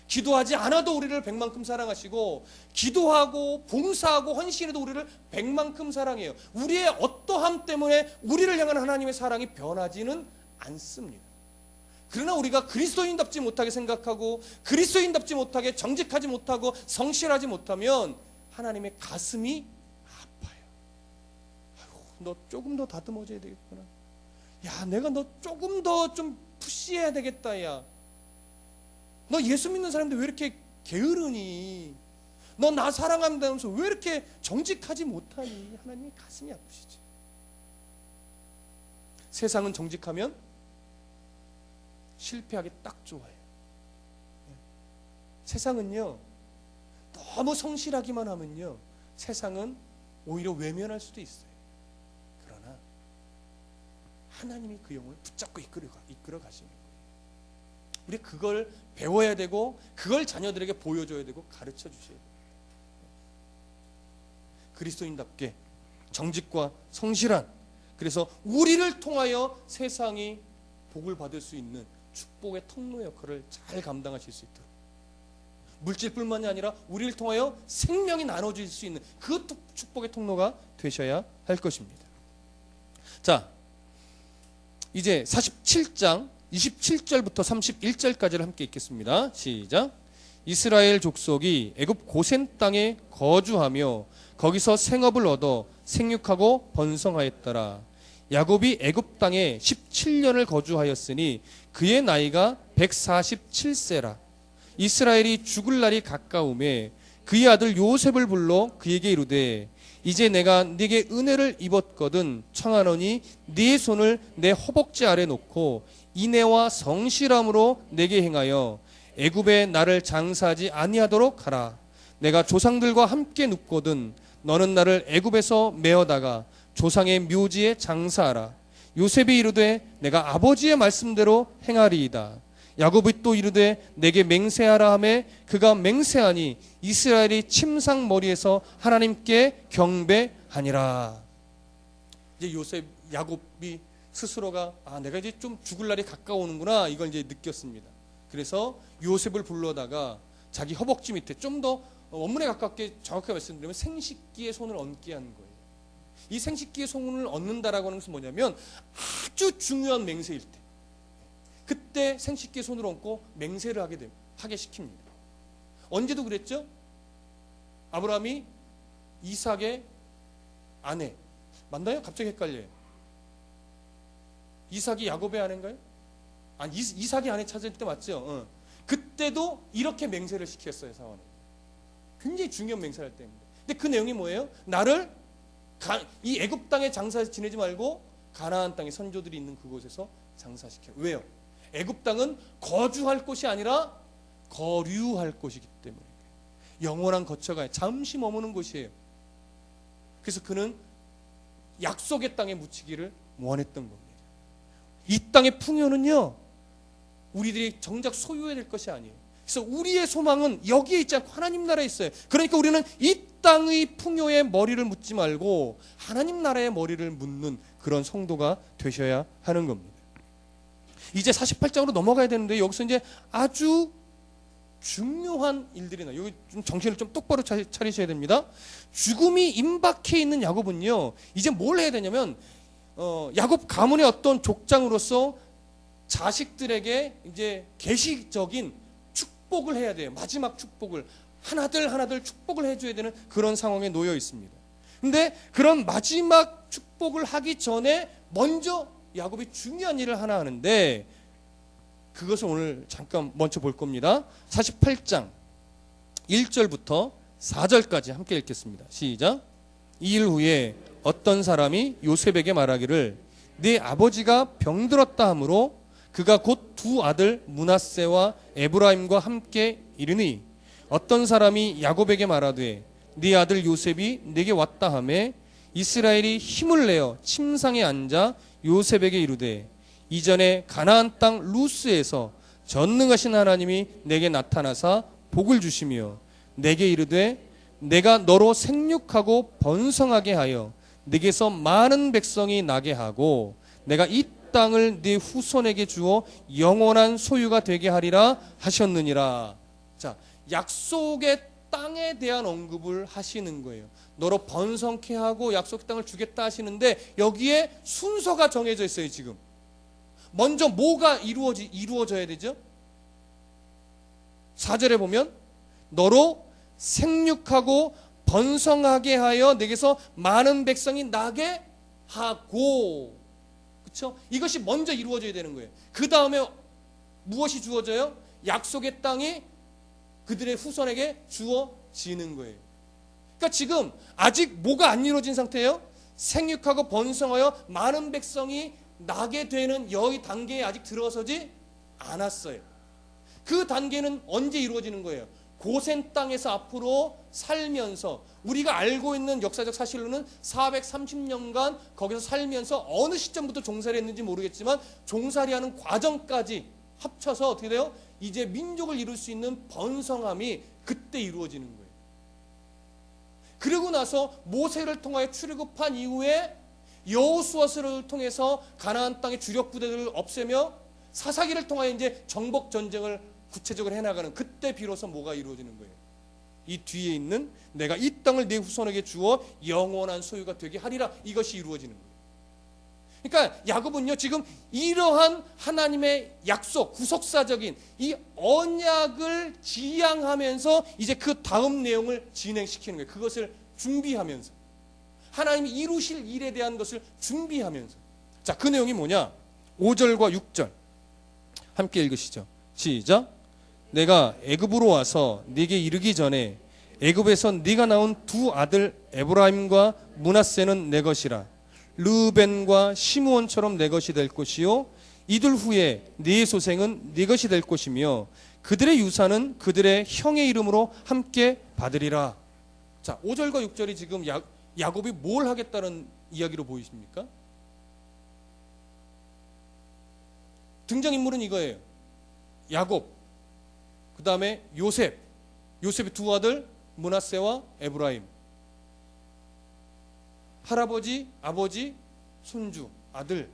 기도하지 않아도 우리를 100만큼 사랑하시고, 기도하고 봉사하고 헌신해도 우리를 100만큼 사랑해요. 우리의 어떠함 때문에 우리를 향한 하나님의 사랑이 변하지는 않습니다. 그러나 우리가 그리스도인답지 못하게 생각하고, 그리스도인답지 못하게 정직하지 못하고 성실하지 못하면 하나님의 가슴이 아파요. 아이고, 너 조금 더 다듬어져야 되겠구나. 야, 내가 너 조금 더 좀 푸시해야 되겠다. 야, 너 예수 믿는 사람들 왜 이렇게 게으르니? 너 나 사랑한다면서 왜 이렇게 정직하지 못하니? 하나님이 가슴이 아프시지. 세상은 정직하면 실패하기 딱 좋아요. 세상은요, 너무 성실하기만 하면요, 세상은 오히려 외면할 수도 있어요. 그러나 하나님이 그 영혼을 붙잡고 이끌어 가시는 거예요. 우리 그걸 배워야 되고, 그걸 자녀들에게 보여줘야 되고, 가르쳐 주셔야 돼요. 그리스도인답게 정직과 성실한, 그래서 우리를 통하여 세상이 복을 받을 수 있는 축복의 통로 역할을 잘 감당하실 수 있도록, 물질뿐만이 아니라 우리를 통하여 생명이 나눠질 수 있는 그 축복의 통로가 되셔야 할 것입니다. 자, 이제 47장 27절부터 31절까지를 함께 읽겠습니다. 시작. 이스라엘 족속이 애굽 고센 땅에 거주하며 거기서 생업을 얻어 생육하고 번성하였더라. 야곱이 애굽 땅에 17년을 거주하였으니 그의 나이가 147세라. 이스라엘이 죽을 날이 가까우매 그의 아들 요셉을 불러 그에게 이르되, 이제 내가 네게 은혜를 입었거든 청하노니 네 손을 내 허벅지 아래 놓고 인애와 성실함으로 내게 행하여 애굽에 나를 장사하지 아니하도록 하라. 내가 조상들과 함께 눕거든 너는 나를 애굽에서 메어다가 조상의 묘지에 장사하라. 요셉이 이르되 내가 아버지의 말씀대로 행하리이다. 야곱이 또 이르되 내게 맹세하라 하매 그가 맹세하니 이스라엘이 침상 머리에서 하나님께 경배하니라. 이제 야곱이 스스로가 내가 이제 좀 죽을 날이 가까우는구나, 이걸 이제 느꼈습니다. 그래서 요셉을 불러다가 자기 허벅지 밑에, 좀 더 원문에 가깝게 정확하게 말씀드리면 생식기의 손을 얹게 한 거예요. 이 생식기의 손을 얹는다라고 하는 것은 뭐냐면 아주 중요한 맹세일 때, 그때 생식기의 손을 얹고 맹세를 하게 시킵니다. 언제도 그랬죠? 아브라함이 이삭의 아내 맞나요? 갑자기 헷갈려요. 이삭이 야곱의 아내인가요? 아니, 이삭이 아내 찾을 때 맞죠? 그때도 이렇게 맹세를 시켰어요. 사원은 굉장히 중요한 맹세를 할 때입니다. 근데 그 내용이 뭐예요? 나를 이 애굽 땅에 장사 지내지 말고 가나안 땅에 선조들이 있는 그곳에서 장사시켜. 왜요? 애굽 땅은 거주할 곳이 아니라 거류할 곳이기 때문에 영원한 거처가 잠시 머무는 곳이에요. 그래서 그는 약속의 땅에 묻히기를 원했던 겁니다. 이 땅의 풍요는요, 우리들이 정작 소유해야 될 것이 아니에요. 그래서 우리의 소망은 여기에 있지 않고 하나님 나라에 있어요. 그러니까 우리는 이 땅의 풍요에 머리를 묻지 말고 하나님 나라의 머리를 묻는 그런 성도가 되셔야 하는 겁니다. 이제 48장으로 넘어가야 되는데 여기서 이제 아주 중요한 일들이 나요. 여기 좀 정신을 좀 똑바로 차리셔야 됩니다. 죽음이 임박해 있는 야곱은요, 이제 뭘 해야 되냐면 야곱 가문의 어떤 족장으로서 자식들에게 이제 계시적인 축복을 해야 돼요. 마지막 축복을 하나들 축복을 해줘야 되는 그런 상황에 놓여 있습니다. 근데 그런 마지막 축복을 하기 전에 먼저 야곱이 중요한 일을 하나 하는데, 그것을 오늘 잠깐 먼저 볼 겁니다. 48장 1절부터 4절까지 함께 읽겠습니다. 시작. 이 일 후에 어떤 사람이 요셉에게 말하기를 네 아버지가 병들었다 하므로 그가 곧 두 아들 므낫세와 에브라임과 함께 이르니 어떤 사람이 야곱에게 말하되 네 아들 요셉이 내게 왔다 하매 이스라엘이 힘을 내어 침상에 앉아 요셉에게 이르되 이전에 가나안 땅 루스에서 전능하신 하나님이 내게 나타나사 복을 주시며 내게 이르되 내가 너로 생육하고 번성하게 하여 내게서 많은 백성이 나게 하고 내가 이 땅을 네 후손에게 주어 영원한 소유가 되게 하리라 하셨느니라. 자, 약속의 땅에 대한 언급을 하시는 거예요. 너로 번성케 하고 약속의 땅을 주겠다 하시는데 여기에 순서가 정해져 있어요. 지금 먼저 뭐가 이루어져야 되죠? 4절에 보면 너로 생육하고 번성하게 하여 내게서 많은 백성이 나게 하고, 그렇죠? 이것이 먼저 이루어져야 되는 거예요. 그 다음에 무엇이 주어져요? 약속의 땅이 그들의 후손에게 주어지는 거예요. 그러니까 지금 아직 뭐가 안 이루어진 상태예요? 생육하고 번성하여 많은 백성이 나게 되는 여기 단계에 아직 들어서지 않았어요. 그 단계는 언제 이루어지는 거예요? 고센 땅에서 앞으로 살면서 우리가 알고 있는 역사적 사실로는 430년간 거기서 살면서 어느 시점부터 종살이 했는지 모르겠지만 종살이하는 과정까지 합쳐서 어떻게 돼요? 이제 민족을 이룰 수 있는 번성함이 그때 이루어지는 거예요. 그리고 나서 모세를 통하여 출애굽한 이후에 여호수아를 통해서 가나안 땅의 주력 부대들을 없애며 사사기를 통하여 이제 정복 전쟁을 구체적으로 해나가는, 그때 비로소 뭐가 이루어지는 거예요? 이 뒤에 있는 내가 이 땅을 내 후손에게 주어 영원한 소유가 되게 하리라, 이것이 이루어지는 거예요. 그러니까 야곱은요 지금 이러한 하나님의 약속, 구속사적인 이 언약을 지향하면서 이제 그 다음 내용을 진행시키는 거예요. 그것을 준비하면서 하나님이 이루실 일에 대한 것을 준비하면서. 자, 그 내용이 뭐냐? 5절과 6절 함께 읽으시죠. 시작. 내가 애굽으로 와서 네게 이르기 전에 애굽에서 네가 낳은 두 아들 에브라임과 므낫세는 내 것이라. 르벤과 시므온처럼 내 것이 될 것이요 이들 후에 네 소생은 네 것이 될 것이며 그들의 유산은 그들의 형의 이름으로 함께 받으리라. 자, 5절과 6절이 지금 야곱이 뭘 하겠다는 이야기로 보이십니까? 등장인물은 이거예요. 야곱, 그 다음에 요셉의 두 아들 므낫세와 에브라임, 할아버지, 아버지, 손주, 아들.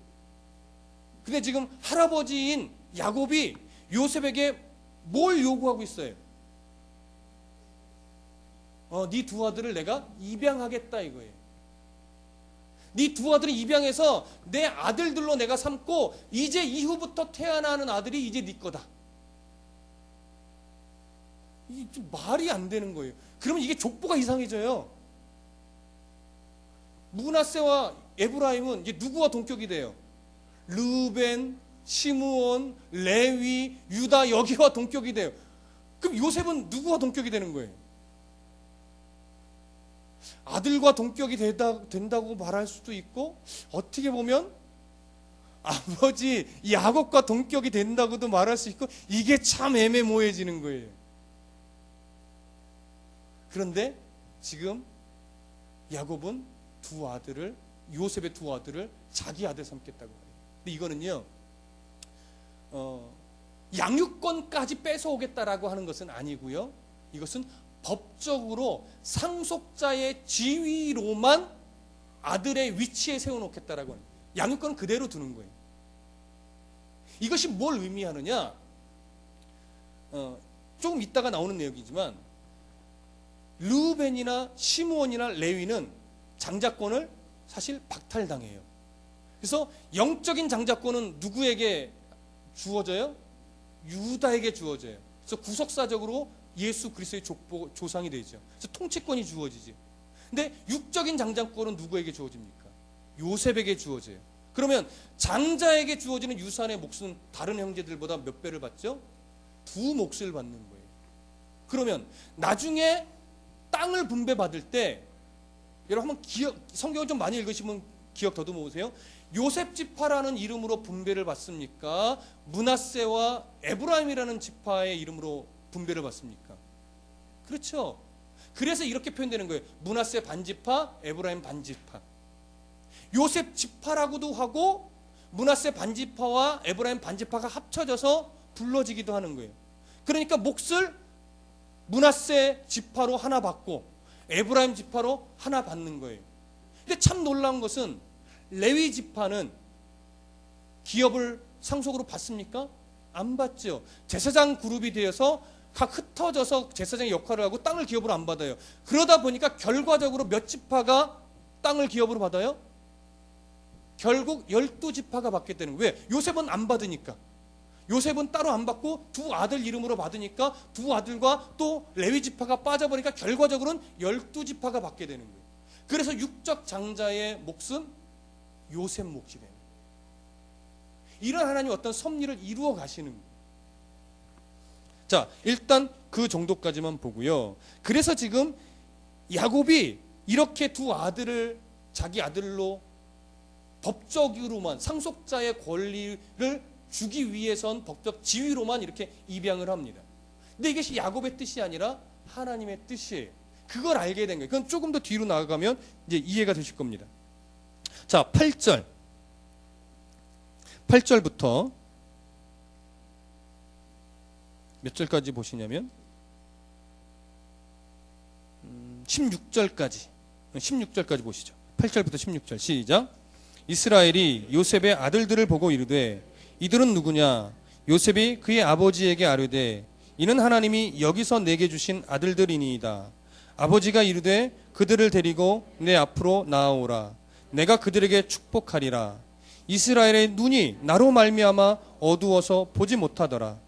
근데 지금 할아버지인 야곱이 요셉에게 뭘 요구하고 있어요? 네 두 아들을 내가 입양하겠다 이거예요. 네 두 아들을 입양해서 내 아들들로 내가 삼고 이제 이후부터 태어나는 아들이 이제 네 거다. 이게 좀 말이 안 되는 거예요. 그러면 이게 족보가 이상해져요. 므낫세와 에브라임은 이제 누구와 동격이 돼요? 르벤, 시므온, 레위, 유다, 여기와 동격이 돼요. 그럼 요셉은 누구와 동격이 되는 거예요? 아들과 동격이 된다고 말할 수도 있고, 어떻게 보면 아버지 야곱과 동격이 된다고도 말할 수 있고, 이게 참 애매모호해지는 거예요. 그런데 지금 야곱은 요셉의 두 아들을 자기 아들 삼겠다고 해요. 근데 이거는요 양육권까지 뺏어오겠다라고 하는 것은 아니고요, 이것은 법적으로 상속자의 지위로만 아들의 위치에 세워놓겠다라고 하는, 양육권은 그대로 두는 거예요. 이것이 뭘 의미하느냐? 조금 이따가 나오는 내용이지만 르벤이나 시므온이나 레위는 장자권을 사실 박탈당해요. 그래서 영적인 장자권은 누구에게 주어져요? 유다에게 주어져요. 그래서 구속사적으로 예수 그리스도의 조상이 되죠. 그래서 통치권이 주어지죠. 근데 육적인 장자권은 누구에게 주어집니까? 요셉에게 주어져요. 그러면 장자에게 주어지는 유산의 몫은 다른 형제들보다 몇 배를 받죠? 2몫을 받는 거예요. 그러면 나중에 땅을 분배받을 때, 여러분 한번 성경을 좀 많이 읽으시면 기억 더듬어 보세요. 요셉 지파라는 이름으로 분배를 받습니까? 므낫세와 에브라임이라는 지파의 이름으로 분배를 받습니까? 그렇죠. 그래서 이렇게 표현되는 거예요. 므낫세 반지파, 에브라임 반지파. 요셉 지파라고도 하고 므낫세 반지파와 에브라임 반지파가 합쳐져서 불러지기도 하는 거예요. 그러니까 몫을 므낫세 지파로 하나 받고 에브라임 지파로 하나 받는 거예요. 근데 참 놀라운 것은 레위 지파는 기업을 상속으로 받습니까? 안 받죠. 제사장 그룹이 되어서 각 흩어져서 제사장의 역할을 하고 땅을 기업으로 안 받아요. 그러다 보니까 결과적으로 몇 지파가 땅을 기업으로 받아요? 결국 12지파가 받게 되는 거예요. 왜? 요셉은 안 받으니까. 요셉은 따로 안 받고 두 아들 이름으로 받으니까 두 아들과 또 레위 지파가 빠져버리니까 결과적으로는 12지파가 받게 되는 거예요. 그래서 육적 장자의 몫은 요셉 몫이 되는 거예요. 이런 하나님 어떤 섭리를 이루어 가시는 거예요. 자, 일단 그 정도까지만 보고요. 그래서 지금 야곱이 이렇게 두 아들을 자기 아들로 법적으로만 상속자의 권리를 주기 위해선 법적 지위로만 이렇게 입양을 합니다. 근데 이것이 야곱의 뜻이 아니라 하나님의 뜻이에요. 그걸 알게 된 거예요. 그건 조금 더 뒤로 나아가면 이제 이해가 되실 겁니다. 자, 8절부터 몇 절까지 보시냐면 16절까지 보시죠. 8절부터 16절 시작. 이스라엘이 요셉의 아들들을 보고 이르되 이들은 누구냐? 요셉이 그의 아버지에게 아뢰되 이는 하나님이 여기서 내게 주신 아들들이니이다. 아버지가 이르되 그들을 데리고 내 앞으로 나아오라. 내가 그들에게 축복하리라. 이스라엘의 눈이 나로 말미암아 어두워서 보지 못하더라.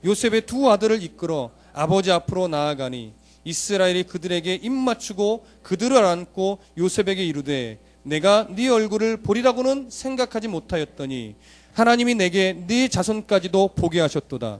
요셉의 두 아들을 이끌어 아버지 앞으로 나아가니 이스라엘이 그들에게 입 맞추고 그들을 안고 요셉에게 이르되 내가 네 얼굴을 보리라고는 생각하지 못하였더니 하나님이 내게 네 자손까지도 보게 하셨도다.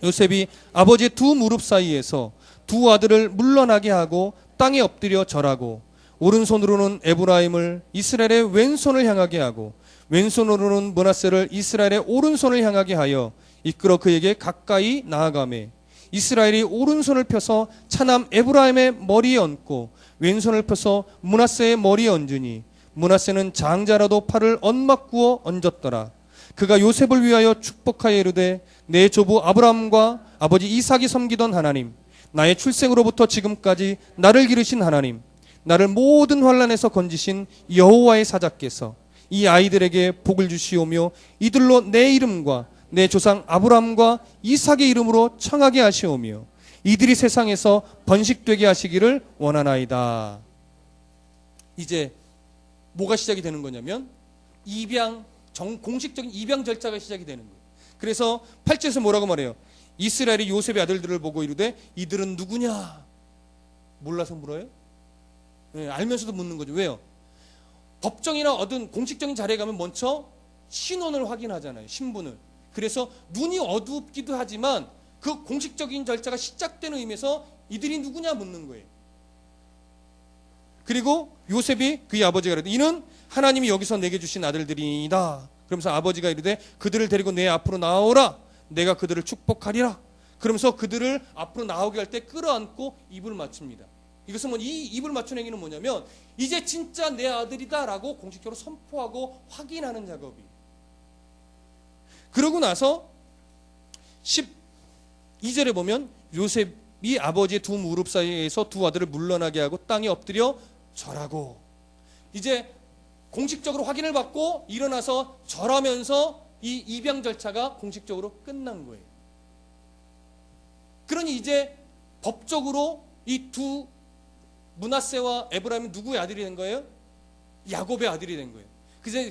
요셉이 아버지의 두 무릎 사이에서 두 아들을 물러나게 하고 땅에 엎드려 절하고 오른손으로는 에브라임을 이스라엘의 왼손을 향하게 하고 왼손으로는 므낫세를 이스라엘의 오른손을 향하게 하여 이끌어 그에게 가까이 나아가매 이스라엘이 오른손을 펴서 차남 에브라임의 머리에 얹고 왼손을 펴서 므낫세의 머리에 얹으니 므낫세는 장자라도 팔을 엇맞구어 얹었더라. 그가 요셉을 위하여 축복하여 이르되 내 조부 아브라함과 아버지 이삭이 섬기던 하나님, 나의 출생으로부터 지금까지 나를 기르신 하나님, 나를 모든 환난에서 건지신 여호와의 사자께서 이 아이들에게 복을 주시오며 이들로 내 이름과 내 조상 아브라함과 이삭의 이름으로 청하게 하시오며 이들이 세상에서 번식되게 하시기를 원하나이다. 이제 뭐가 시작이 되는 거냐면 공식적인 입양 절차가 시작이 되는 거예요. 그래서 8절에서 뭐라고 말해요? 이스라엘이 요셉의 아들들을 보고 이르되 이들은 누구냐? 몰라서 물어요? 네, 알면서도 묻는 거죠. 왜요? 법정이나 어떤 공식적인 자리에 가면 먼저 신원을 확인하잖아요. 신분을. 그래서 눈이 어둡기도 하지만 그 공식적인 절차가 시작되는 의미에서 이들이 누구냐 묻는 거예요. 그리고 요셉이 그의 아버지가 이르되 이는 하나님이 여기서 내게 주신 아들들이다. 그러면서 아버지가 이르되 그들을 데리고 내 앞으로 나오라. 내가 그들을 축복하리라. 그러면서 그들을 앞으로 나오게 할 때 끌어안고 입을 맞춥니다. 이것은 이 입을 맞추는 행위는 뭐냐면 이제 진짜 내 아들이다라고 공식적으로 선포하고 확인하는 작업이. 그러고 나서 12절에 보면 요셉이 아버지의 두 무릎 사이에서 두 아들을 물러나게 하고 땅에 엎드려 절하고 이제 공식적으로 확인을 받고 일어나서 절하면서 이 입양 절차가 공식적으로 끝난 거예요. 그러니 이제 법적으로 이 두 므낫세와 에브라임은 누구의 아들이 된 거예요? 야곱의 아들이 된 거예요.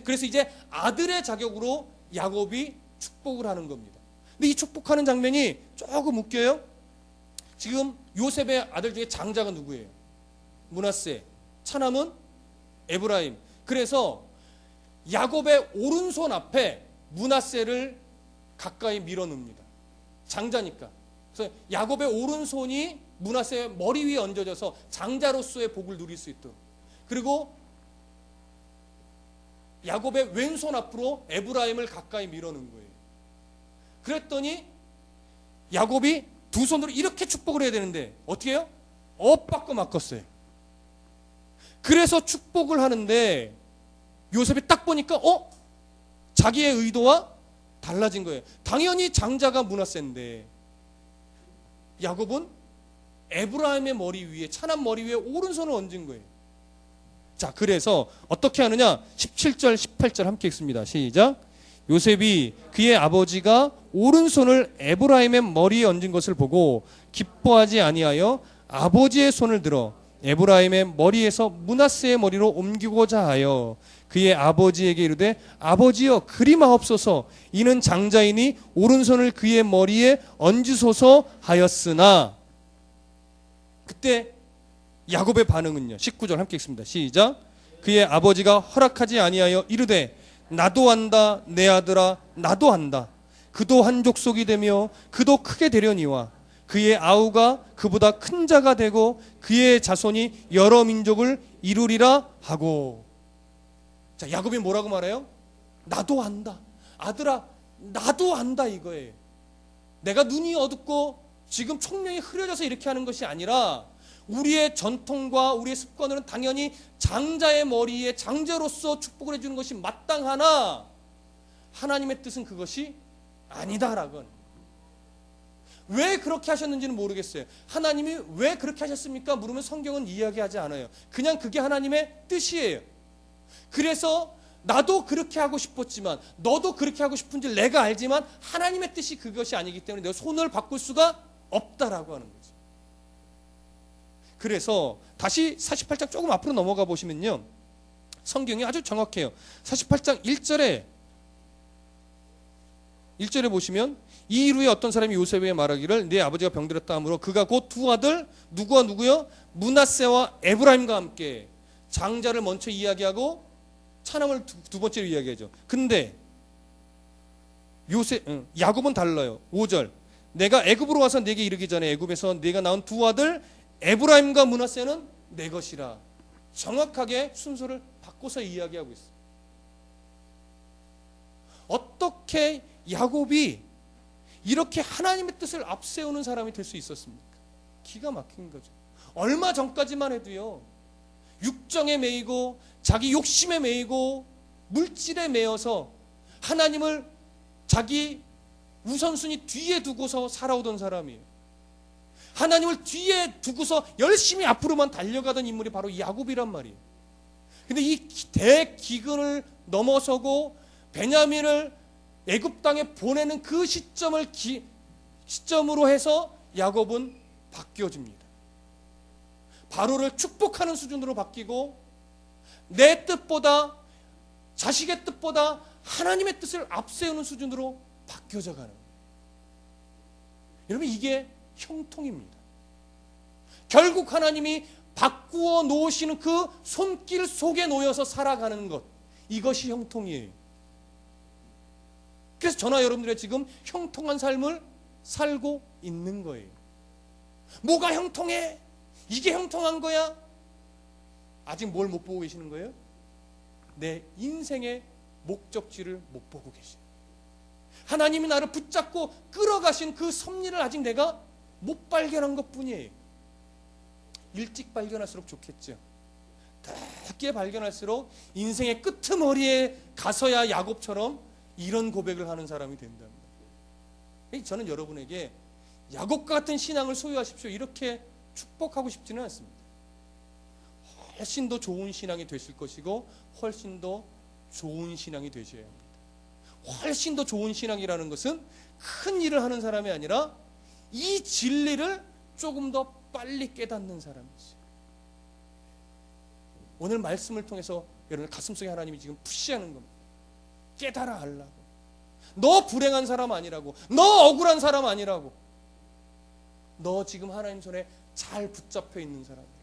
그래서 이제 아들의 자격으로 야곱이 축복을 하는 겁니다. 근데 이 축복하는 장면이 조금 웃겨요. 지금 요셉의 아들 중에 장자가 누구예요? 므낫세. 차남은 에브라임. 그래서 야곱의 오른손 앞에 므낫세를 가까이 밀어넣습니다. 장자니까. 그래서 야곱의 오른손이 므낫세의 머리 위에 얹어져서 장자로서의 복을 누릴 수 있도록. 그리고 야곱의 왼손 앞으로 에브라임을 가까이 밀어넣은 거예요. 그랬더니 야곱이 두 손으로 이렇게 축복을 해야 되는데 어떻게 해요? 엇바꿔 바꿨어요. 그래서 축복을 하는데 요셉이 딱 보니까 자기의 의도와 달라진 거예요. 당연히 장자가 므낫세인데 야곱은 에브라임의 머리 위에, 찬한 머리 위에 오른손을 얹은 거예요. 자, 그래서 어떻게 하느냐? 17절 18절 함께 읽습니다. 시작. 요셉이 그의 아버지가 오른손을 에브라임의 머리에 얹은 것을 보고 기뻐하지 아니하여 아버지의 손을 들어 에브라임의 머리에서 므낫세의 머리로 옮기고자 하여 그의 아버지에게 이르되 아버지여 그리마옵소서 이는 장자이니 오른손을 그의 머리에 얹으소서 하였으나 그때 야곱의 반응은요. 19절 함께 읽습니다. 시작. 그의 아버지가 허락하지 아니하여 이르되 나도 한다 내 아들아 나도 한다. 그도 한 족속이 되며 그도 크게 되려니와 그의 아우가 그보다 큰 자가 되고 그의 자손이 여러 민족을 이루리라 하고. 자, 야곱이 뭐라고 말해요? 나도 안다. 아들아 나도 안다 이거예요. 내가 눈이 어둡고 지금 총명이 흐려져서 이렇게 하는 것이 아니라 우리의 전통과 우리의 습관으로는 당연히 장자의 머리에 장자로서 축복을 해주는 것이 마땅하나 하나님의 뜻은 그것이 아니다라고. 왜 그렇게 하셨는지는 모르겠어요. 하나님이 왜 그렇게 하셨습니까? 물으면 성경은 이야기하지 않아요. 그냥 그게 하나님의 뜻이에요. 그래서 나도 그렇게 하고 싶었지만 너도 그렇게 하고 싶은지 내가 알지만 하나님의 뜻이 그것이 아니기 때문에 내가 손을 바꿀 수가 없다라고 하는 거죠. 그래서 다시 48장 조금 앞으로 넘어가 보시면요. 성경이 아주 정확해요. 48장 1절에 보시면 이 일 후에 어떤 사람이 요셉에게 말하기를 내 아버지가 병들었다 하므로 그가 곧 두 아들 누구와 누구요? 므낫세와 에브라임과 함께 장자를 먼저 이야기하고 차남을 두 번째로 이야기하죠. 근데 야곱은 달라요. 5절 내가 애굽으로 와서 내게 이르기 전에 애굽에서 내가 낳은 두 아들 에브라임과 므낫세는 내 것이라. 정확하게 순서를 바꿔서 이야기하고 있어요. 어떻게 야곱이 이렇게 하나님의 뜻을 앞세우는 사람이 될 수 있었습니까? 기가 막힌 거죠. 얼마 전까지만 해도요, 육정에 매이고 자기 욕심에 매이고 물질에 매여서 하나님을 자기 우선순위 뒤에 두고서 살아오던 사람이에요. 하나님을 뒤에 두고서 열심히 앞으로만 달려가던 인물이 바로 야곱이란 말이에요. 근데 이 대기근을 넘어서고 베냐민을 애굽 땅에 보내는 그 시점으로 해서 야곱은 바뀌어집니다. 바로를 축복하는 수준으로 바뀌고 내 뜻보다 자식의 뜻보다 하나님의 뜻을 앞세우는 수준으로 바뀌어져 가는 거예요. 여러분 이게 형통입니다. 결국 하나님이 바꾸어 놓으시는 그 손길 속에 놓여서 살아가는 것, 이것이 형통이에요. 그래서 저나 여러분들의 지금 형통한 삶을 살고 있는 거예요. 뭐가 형통해? 이게 형통한 거야? 아직 뭘 못 보고 계시는 거예요? 내 인생의 목적지를 못 보고 계시는 거예요. 하나님이 나를 붙잡고 끌어가신 그 섭리를 아직 내가 못 발견한 것뿐이에요. 일찍 발견할수록 좋겠죠. 늦게 발견할수록 인생의 끄트머리에 가서야 야곱처럼 이런 고백을 하는 사람이 된답니다. 저는 여러분에게 야곱과 같은 신앙을 소유하십시오 이렇게 축복하고 싶지는 않습니다. 훨씬 더 좋은 신앙이 되실 것이고 훨씬 더 좋은 신앙이 되셔야 합니다. 훨씬 더 좋은 신앙이라는 것은 큰 일을 하는 사람이 아니라 이 진리를 조금 더 빨리 깨닫는 사람이죠. 오늘 말씀을 통해서 여러분 가슴속에 하나님이 지금 푸시하는 겁니다. 깨달아 하려고. 너 불행한 사람 아니라고. 너 억울한 사람 아니라고. 너 지금 하나님 손에 잘 붙잡혀 있는 사람이라고.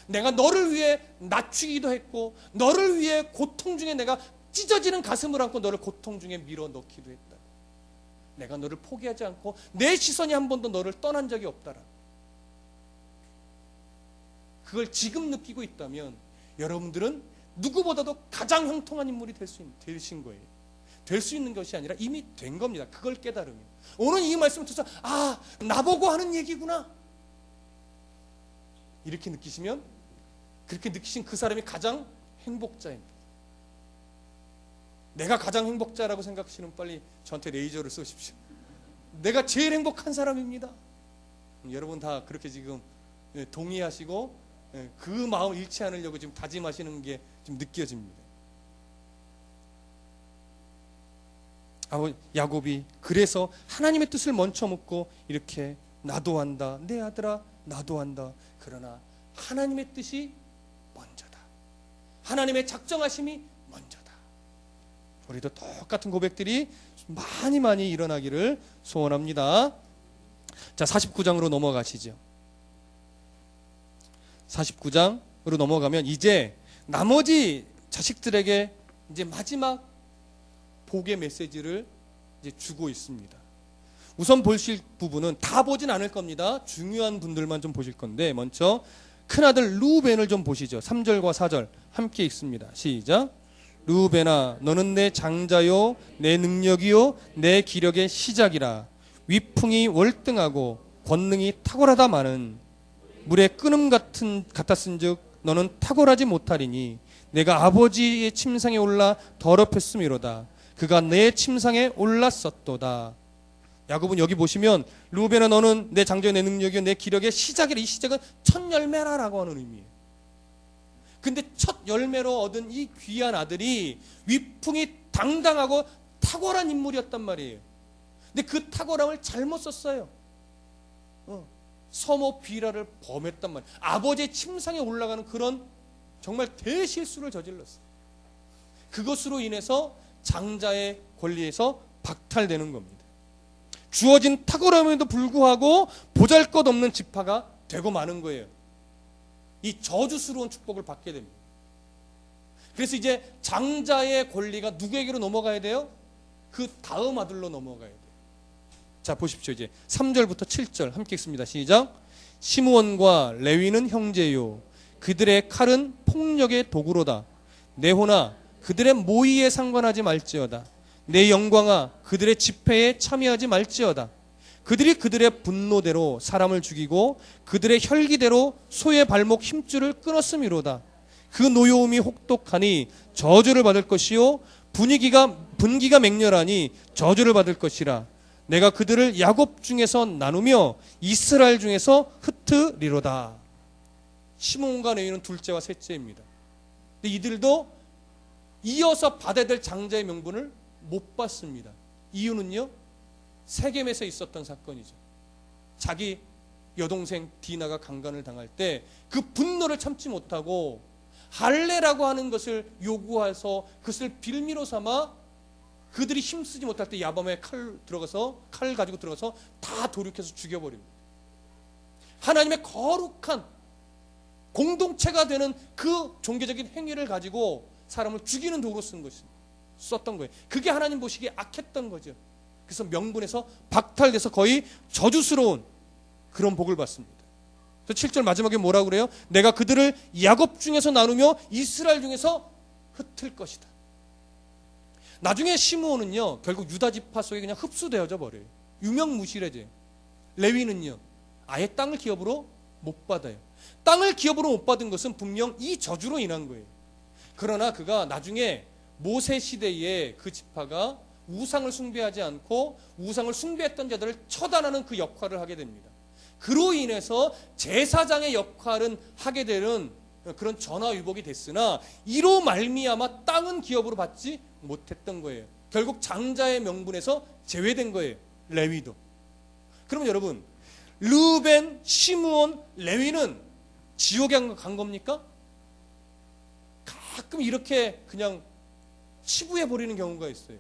내가 너를 위해 낮추기도 했고 너를 위해 고통 중에 내가 찢어지는 가슴을 안고 너를 고통 중에 밀어넣기도 했다. 내가 너를 포기하지 않고 내 시선이 한 번도 너를 떠난 적이 없다라. 그걸 지금 느끼고 있다면 여러분들은 누구보다도 가장 형통한 인물이 되신 거예요. 될 수 있는 것이 아니라 이미 된 겁니다. 그걸 깨달으면. 오늘 이 말씀을 통해서 나보고 하는 얘기구나 이렇게 느끼시면, 그렇게 느끼신 그 사람이 가장 행복자입니다. 내가 가장 행복자라고 생각하시는 빨리 저한테 레이저를 쏘십시오. 내가 제일 행복한 사람입니다. 여러분 다 그렇게 지금 동의하시고 그 마음 잃지 않으려고 지금 다짐하시는 게 좀 느껴집니다. 야곱이 그래서 하나님의 뜻을 먼저 묻고 이렇게 나도 한다, 내 아들아 나도 한다. 그러나 하나님의 뜻이 먼저다. 하나님의 작정하심이 먼저다. 우리도 똑같은 고백들이 많이 일어나기를 소원합니다. 자, 49장으로 넘어가시죠. 49장으로 넘어가면 이제 나머지 자식들에게 이제 마지막 복의 메시지를 이제 주고 있습니다. 우선 보실 부분은 다 보진 않을 겁니다. 중요한 분들만 좀 보실 건데, 먼저 큰아들 루벤을 좀 보시죠. 3절과 4절 함께 읽습니다. 시작. 루벤아, 너는 내 장자요, 내 능력이요, 내 기력의 시작이라. 위풍이 월등하고 권능이 탁월하다마는 물에 끓음 같았은즉 너는 탁월하지 못하리니 내가 아버지의 침상에 올라 더럽혔음이로다. 그가 내 침상에 올랐었도다. 야곱은 여기 보시면 루벤아 너는 내 장자요 내 능력이요 내 기력의 시작이라. 이 시작은 첫 열매라라고 하는 의미예요. 근데 첫 열매로 얻은 이 귀한 아들이 위풍이 당당하고 탁월한 인물이었단 말이에요. 근데 그 탁월함을 잘못 썼어요. 서모 비라를 범했단 말이에요. 아버지의 침상에 올라가는 그런 정말 대실수를 저질렀어요. 그것으로 인해서 장자의 권리에서 박탈되는 겁니다. 주어진 탁월함에도 불구하고 보잘것없는 지파가 되고 마는 거예요. 이 저주스러운 축복을 받게 됩니다. 그래서 이제 장자의 권리가 누구에게로 넘어가야 돼요? 그 다음 아들로 넘어가야 돼요. 자, 보십시오. 이제 3절부터 7절 함께 읽습니다. 시작. 시므온과 레위는 형제요, 그들의 칼은 폭력의 도구로다. 내 호나 그들의 모의에 상관하지 말지어다. 내 영광아 그들의 집회에 참여하지 말지어다. 그들이 그들의 분노대로 사람을 죽이고 그들의 혈기대로 소의 발목 힘줄을 끊었음이로다. 그 노여움이 혹독하니 저주를 받을 것이요 분기가 맹렬하니 저주를 받을 것이라. 내가 그들을 야곱 중에서 나누며 이스라엘 중에서 흩으리로다. 시므온과 레위는 둘째와 셋째입니다. 근데 이들도 이어서 받아야 될 장자의 명분을 못 받습니다. 이유는요, 세겜에서 있었던 사건이죠. 자기 여동생 디나가 강간을 당할 때 그 분노를 참지 못하고 할례라고 하는 것을 요구해서 그것을 빌미로 삼아 그들이 힘쓰지 못할 때 야밤에 칼 가지고 들어가서 다 도륙해서 죽여버립니다. 하나님의 거룩한 공동체가 되는 그 종교적인 행위를 가지고 사람을 죽이는 도구로 썼던 거예요. 그게 하나님 보시기에 악했던 거죠. 그래서 명분에서 박탈돼서 거의 저주스러운 그런 복을 받습니다. 그래서 7절 마지막에 뭐라고 그래요? 내가 그들을 야곱 중에서 나누며 이스라엘 중에서 흩을 것이다. 나중에 시므온은요, 결국 유다 지파 속에 그냥 흡수되어져 버려요. 유명무실해져요. 레위는요, 아예 땅을 기업으로 못 받아요. 땅을 기업으로 못 받은 것은 분명 이 저주로 인한 거예요. 그러나 그가 나중에 모세 시대에 그 지파가 우상을 숭배하지 않고 우상을 숭배했던 자들을 처단하는 그 역할을 하게 됩니다. 그로 인해서 제사장의 역할은 하게 되는 그런 전화위복이 됐으나 이로 말미암아 땅은 기업으로 받지 못했던 거예요. 결국 장자의 명분에서 제외된 거예요. 레위도. 그러면 여러분, 르벤, 시므온, 레위는 지옥에 간 겁니까? 가끔 이렇게 그냥 치부해 버리는 경우가 있어요.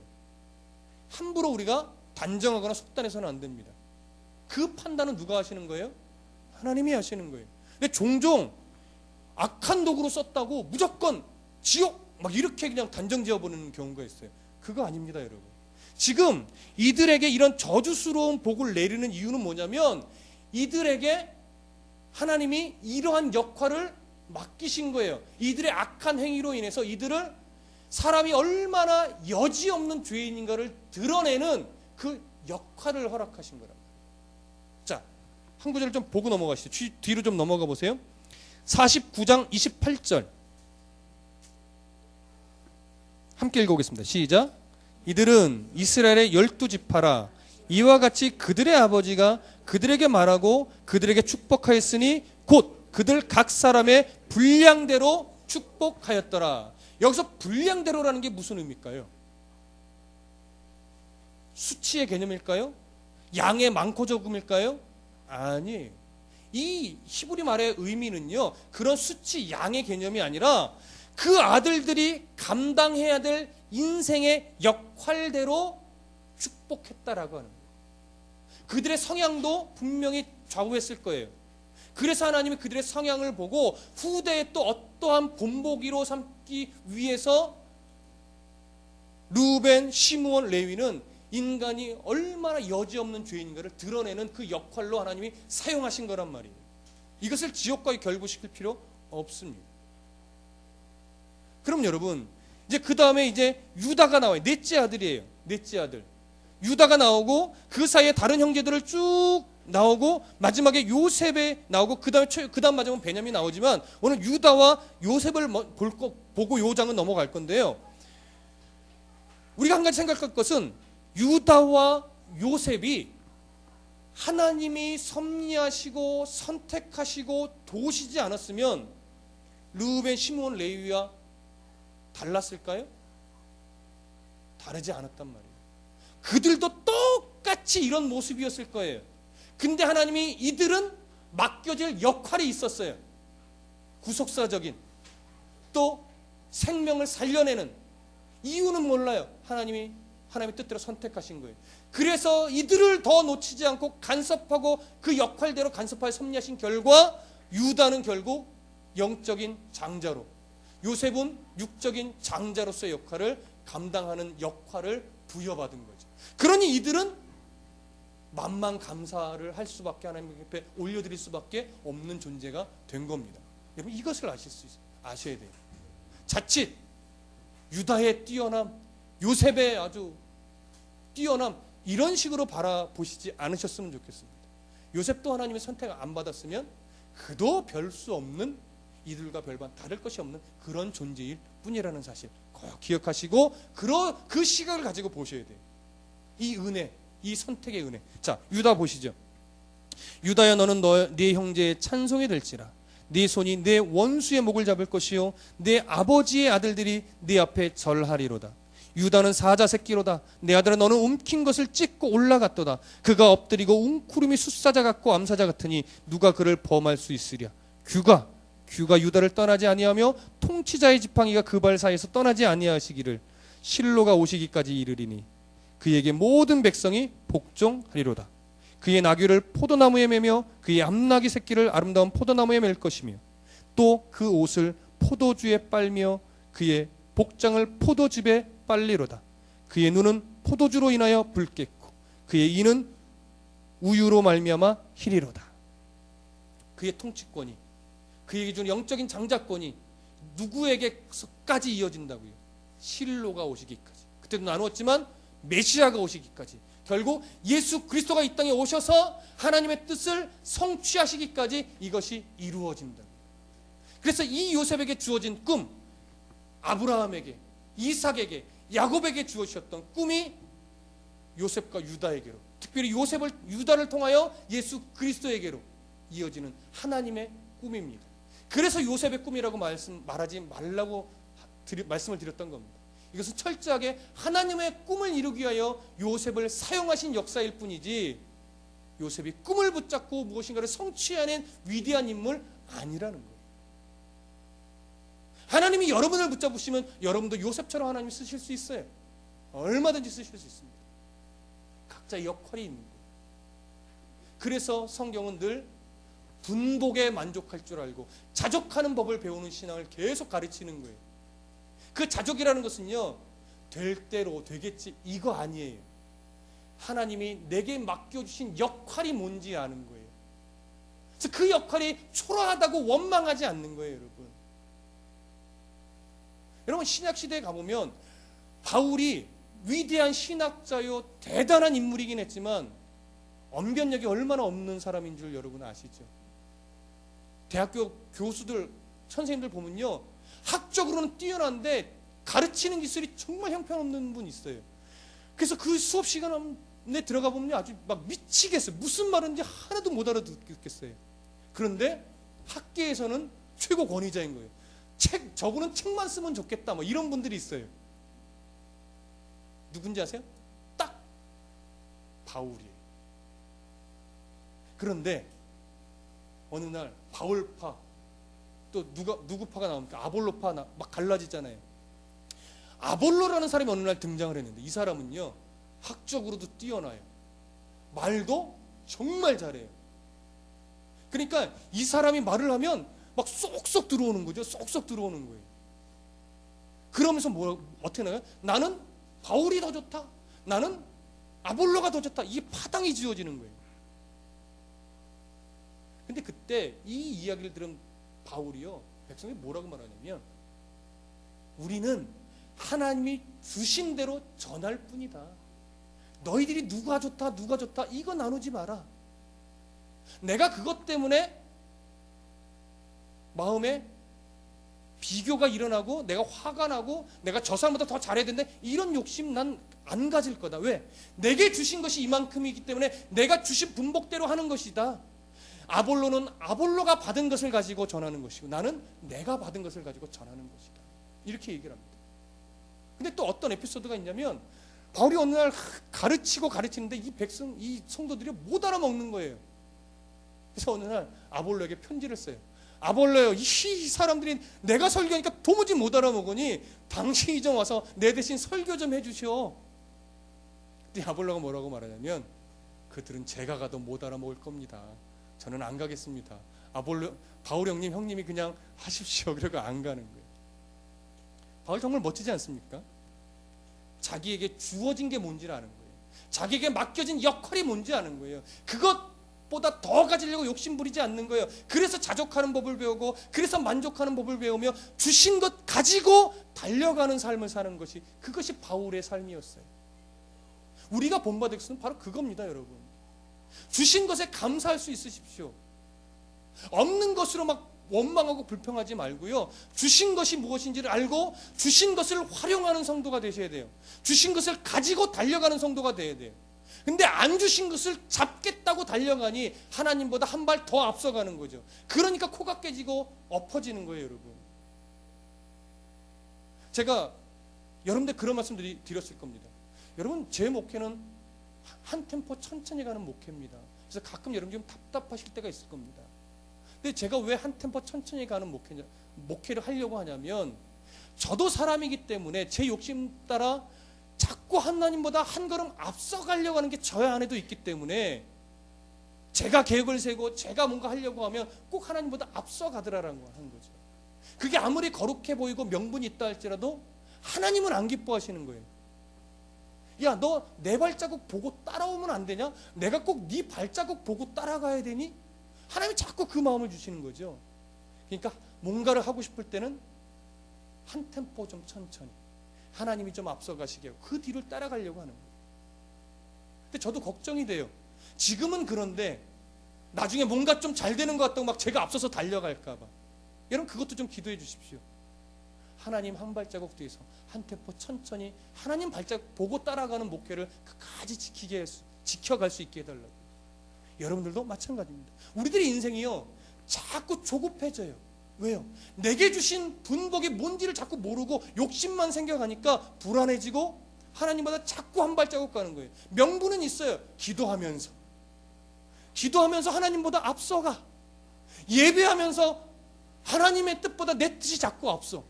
함부로 우리가 단정하거나 속단해서는 안 됩니다. 그 판단은 누가 하시는 거예요? 하나님이 하시는 거예요. 근데 종종 악한 도구로 썼다고 무조건 지옥 막 이렇게 그냥 단정 지어버리는 경우가 있어요. 그거 아닙니다, 여러분. 지금 이들에게 이런 저주스러운 복을 내리는 이유는 뭐냐면 이들에게 하나님이 이러한 역할을 맡기신 거예요. 이들의 악한 행위로 인해서 이들을 사람이 얼마나 여지없는 죄인인가를 드러내는 그 역할을 허락하신 거란 말이에요. 자, 한 구절을 좀 보고 넘어가시죠. 뒤로 좀 넘어가 보세요. 49장 28절 함께 읽어보겠습니다. 시작. 이들은 이스라엘의 12지파라. 이와 같이 그들의 아버지가 그들에게 말하고 그들에게 축복하였으니 곧 그들 각 사람의 분량대로 축복하였더라. 여기서 분량대로라는 게 무슨 의미일까요? 수치의 개념일까요? 양의 많고 적음일까요? 아니에요. 이 히브리 말의 의미는요, 그런 수치 양의 개념이 아니라 그 아들들이 감당해야 될 인생의 역할대로 축복했다라고 하는 거예요. 그들의 성향도 분명히 좌우했을 거예요. 그래서 하나님이 그들의 성향을 보고 후대에 또 어떠한 본보기로 삼기 위해서 루벤, 시므온, 레위는 인간이 얼마나 여지없는 죄인인가를 드러내는 그 역할로 하나님이 사용하신 거란 말이에요. 이것을 지옥과 결부시킬 필요 없습니다. 그럼 여러분, 이제 그 다음에 이제 유다가 나와요. 넷째 아들이에요. 넷째 아들. 유다가 나오고 그 사이에 다른 형제들을 쭉 나오고 마지막에 요셉에 나오고 그 다음 마지막은 베냐민이 나오지만 오늘 유다와 요셉을 보고 요 장은 넘어갈 건데요. 우리가 한 가지 생각할 것은 유다와 요셉이 하나님이 섭리하시고 선택하시고 도우시지 않았으면 르우벤, 시므온, 레위와 달랐을까요? 다르지 않았단 말이에요. 그들도 똑같이 이런 모습이었을 거예요. 근데 하나님이 이들은 맡겨질 역할이 있었어요. 구속사적인, 또 생명을 살려내는 이유는 몰라요. 하나님의 뜻대로 선택하신 거예요. 그래서 이들을 더 놓치지 않고 간섭하고 그 역할대로 간섭하여 섭리하신 결과 유다는 결국 영적인 장자로, 요셉은 육적인 장자로서의 역할을 감당하는 역할을 부여받은 거죠. 그러니 이들은 만만 감사를 할 수밖에, 하나님 옆에 올려드릴 수밖에 없는 존재가 된 겁니다. 여러분, 이것을 아셔야 돼요. 자칫 유다의 뛰어남, 요셉의 아주 뛰어남, 이런 식으로 바라보시지 않으셨으면 좋겠습니다. 요셉도 하나님의 선택을 안 받았으면 그도 별 수 없는, 이들과 별반 다를 것이 없는 그런 존재일 뿐이라는 사실 꼭 기억하시고 그 시각을 가지고 보셔야 돼요. 이 은혜, 이 선택의 은혜. 자, 유다 보시죠. 유다야, 너는 네 형제의 찬송이 될지라. 네 손이 네 원수의 목을 잡을 것이요 네 아버지의 아들들이 네 앞에 절하리로다. 유다는 사자 새끼로다. 내 아들아, 너는 움킨 것을 찢고 올라갔도다. 그가 엎드리고 웅크림이 숫사자 같고 암사자 같으니 누가 그를 범할 수 있으랴. 규가 유다를 떠나지 아니하며 통치자의 지팡이가 그 발 사이에서 떠나지 아니하시기를 실로가 오시기까지 이르리니 그에게 모든 백성이 복종하리로다. 그의 나귀를 포도나무에 매며 그의 암나귀 새끼를 아름다운 포도나무에 맬 것이며 또 그 옷을 포도주에 빨며 그의 복장을 포도즙에 빨리로다. 그의 눈은 포도주로 인하여 붉겠고 그의 이는 우유로 말미암아 희리로다. 그의 통치권이, 그에게 준 영적인 장자권이 누구에게까지 이어진다고요? 실로가 오시기까지. 그때도 나누었지만 메시아가 오시기까지, 결국 예수 그리스도가 이 땅에 오셔서 하나님의 뜻을 성취하시기까지 이것이 이루어진다. 그래서 이 요셉에게 주어진 꿈, 아브라함에게, 이삭에게, 야곱에게 주어주셨던 꿈이 요셉과 유다에게로, 특별히 유다를 통하여 예수 그리스도에게로 이어지는 하나님의 꿈입니다. 그래서 요셉의 꿈이라고 말하지 말라고 말씀을 드렸던 겁니다. 이것은 철저하게 하나님의 꿈을 이루기 위하여 요셉을 사용하신 역사일 뿐이지 요셉이 꿈을 붙잡고 무엇인가를 성취해낸 위대한 인물 아니라는 거예요. 하나님이 여러분을 붙잡으시면 여러분도 요셉처럼 하나님이 쓰실 수 있어요. 얼마든지 쓰실 수 있습니다. 각자의 역할이 있는 거예요. 그래서 성경은 늘 분복에 만족할 줄 알고 자족하는 법을 배우는 신앙을 계속 가르치는 거예요. 그 자족이라는 것은요, 될 대로 되겠지 이거 아니에요. 하나님이 내게 맡겨주신 역할이 뭔지 아는 거예요. 그래서 그 역할이 초라하다고 원망하지 않는 거예요, 여러분. 여러분, 신약 시대에 가보면 바울이 위대한 신학자요, 대단한 인물이긴 했지만 언변력이 얼마나 없는 사람인 줄 여러분 아시죠? 대학교 교수들, 선생님들 보면요, 학적으로는 뛰어난데 가르치는 기술이 정말 형편없는 분 있어요. 그래서 그 수업 시간에 들어가 보면 아주 막 미치겠어요. 무슨 말인지 하나도 못 알아듣겠어요. 그런데 학계에서는 최고 권위자인 거예요. 저분은 책만 쓰면 좋겠다, 뭐 이런 분들이 있어요. 누군지 아세요? 딱 바울이에요. 그런데 어느 날 바울파, 또 누구파가 나옵니까? 아볼로파 막 갈라지잖아요. 아볼로라는 사람이 어느 날 등장을 했는데, 이 사람은요, 학적으로도 뛰어나요. 말도 정말 잘해요. 그러니까 이 사람이 말을 하면 막 쏙쏙 들어오는 거죠. 쏙쏙 들어오는 거예요. 그러면서 어떻게 나가요? 나는 바울이 더 좋다, 나는 아볼로가 더 좋다, 이게 파당이 지어지는 거예요. 근데 그때 이 이야기를 들은 바울이요, 백성이 뭐라고 말하냐면, 우리는 하나님이 주신 대로 전할 뿐이다. 너희들이 누가 좋다 누가 좋다 이거 나누지 마라. 내가 그것 때문에 마음에 비교가 일어나고 내가 화가 나고 내가 저 사람보다 더 잘해야 되는데 이런 욕심 난 안 가질 거다. 왜? 내게 주신 것이 이만큼이기 때문에 내가 주신 분복대로 하는 것이다. 아볼로는 아볼로가 받은 것을 가지고 전하는 것이고 나는 내가 받은 것을 가지고 전하는 것이다. 이렇게 얘기를 합니다. 근데 또 어떤 에피소드가 있냐면, 바울이 어느 날 가르치는데 이 성도들이 못 알아먹는 거예요. 그래서 어느 날 아볼로에게 편지를 써요. 아볼로요, 이 사람들이 내가 설교하니까 도무지 못 알아먹으니 당신이 좀 와서 내 대신 설교 좀 해주시오. 근데 아볼로가 뭐라고 말하냐면, 그들은 제가 가도 못 알아먹을 겁니다. 저는 안 가겠습니다. 바울 형님이 그냥 하십시오. 그러고 안 가는 거예요. 바울 정말 멋지지 않습니까? 자기에게 주어진 게 뭔지를 아는 거예요. 자기에게 맡겨진 역할이 뭔지 아는 거예요. 그것보다 더 가지려고 욕심 부리지 않는 거예요. 그래서 자족하는 법을 배우고, 그래서 만족하는 법을 배우며 주신 것 가지고 달려가는 삶을 사는 것이, 그것이 바울의 삶이었어요. 우리가 본받을 것은 바로 그겁니다, 여러분. 주신 것에 감사할 수 있으십시오. 없는 것으로 막 원망하고 불평하지 말고요, 주신 것이 무엇인지를 알고 주신 것을 활용하는 성도가 되셔야 돼요. 주신 것을 가지고 달려가는 성도가 되어야 돼요. 근데 안 주신 것을 잡겠다고 달려가니 하나님보다 한 발 더 앞서가는 거죠. 그러니까 코가 깨지고 엎어지는 거예요, 여러분. 제가 여러분들 그런 말씀 드렸을 겁니다. 여러분, 제 목회는 한 템포 천천히 가는 목회입니다. 그래서 가끔 여러분 좀 답답하실 때가 있을 겁니다. 근데 제가 왜 한 템포 천천히 가는 목회를 하려고 하냐면, 저도 사람이기 때문에 제 욕심 따라 자꾸 하나님보다 한 걸음 앞서가려고 하는 게 저 안에도 있기 때문에, 제가 계획을 세고 제가 뭔가 하려고 하면 꼭 하나님보다 앞서가더라라는 거죠. 그게 아무리 거룩해 보이고 명분이 있다 할지라도 하나님은 안 기뻐하시는 거예요. 야, 너 내 발자국 보고 따라오면 안 되냐? 내가 꼭 네 발자국 보고 따라가야 되니? 하나님이 자꾸 그 마음을 주시는 거죠. 그러니까 뭔가를 하고 싶을 때는 한 템포 좀 천천히, 하나님이 좀 앞서가시게 하고 그 뒤를 따라가려고 하는 거예요. 근데 저도 걱정이 돼요. 지금은 그런데 나중에 뭔가 좀 잘 되는 것 같다고 막 제가 앞서서 달려갈까 봐. 여러분, 그것도 좀 기도해 주십시오. 하나님 한 발자국 뒤에서 한 템포 천천히 하나님 발자국 보고 따라가는 목회를 끝까지 지켜갈 수 있게 해달라고. 여러분들도 마찬가지입니다. 우리들의 인생이요, 자꾸 조급해져요. 왜요? 내게 주신 분복이 뭔지를 자꾸 모르고 욕심만 생겨가니까 불안해지고 하나님보다 자꾸 한 발자국 가는 거예요. 명분은 있어요. 기도하면서 하나님보다 앞서가. 예배하면서 하나님의 뜻보다 내 뜻이 자꾸 앞서.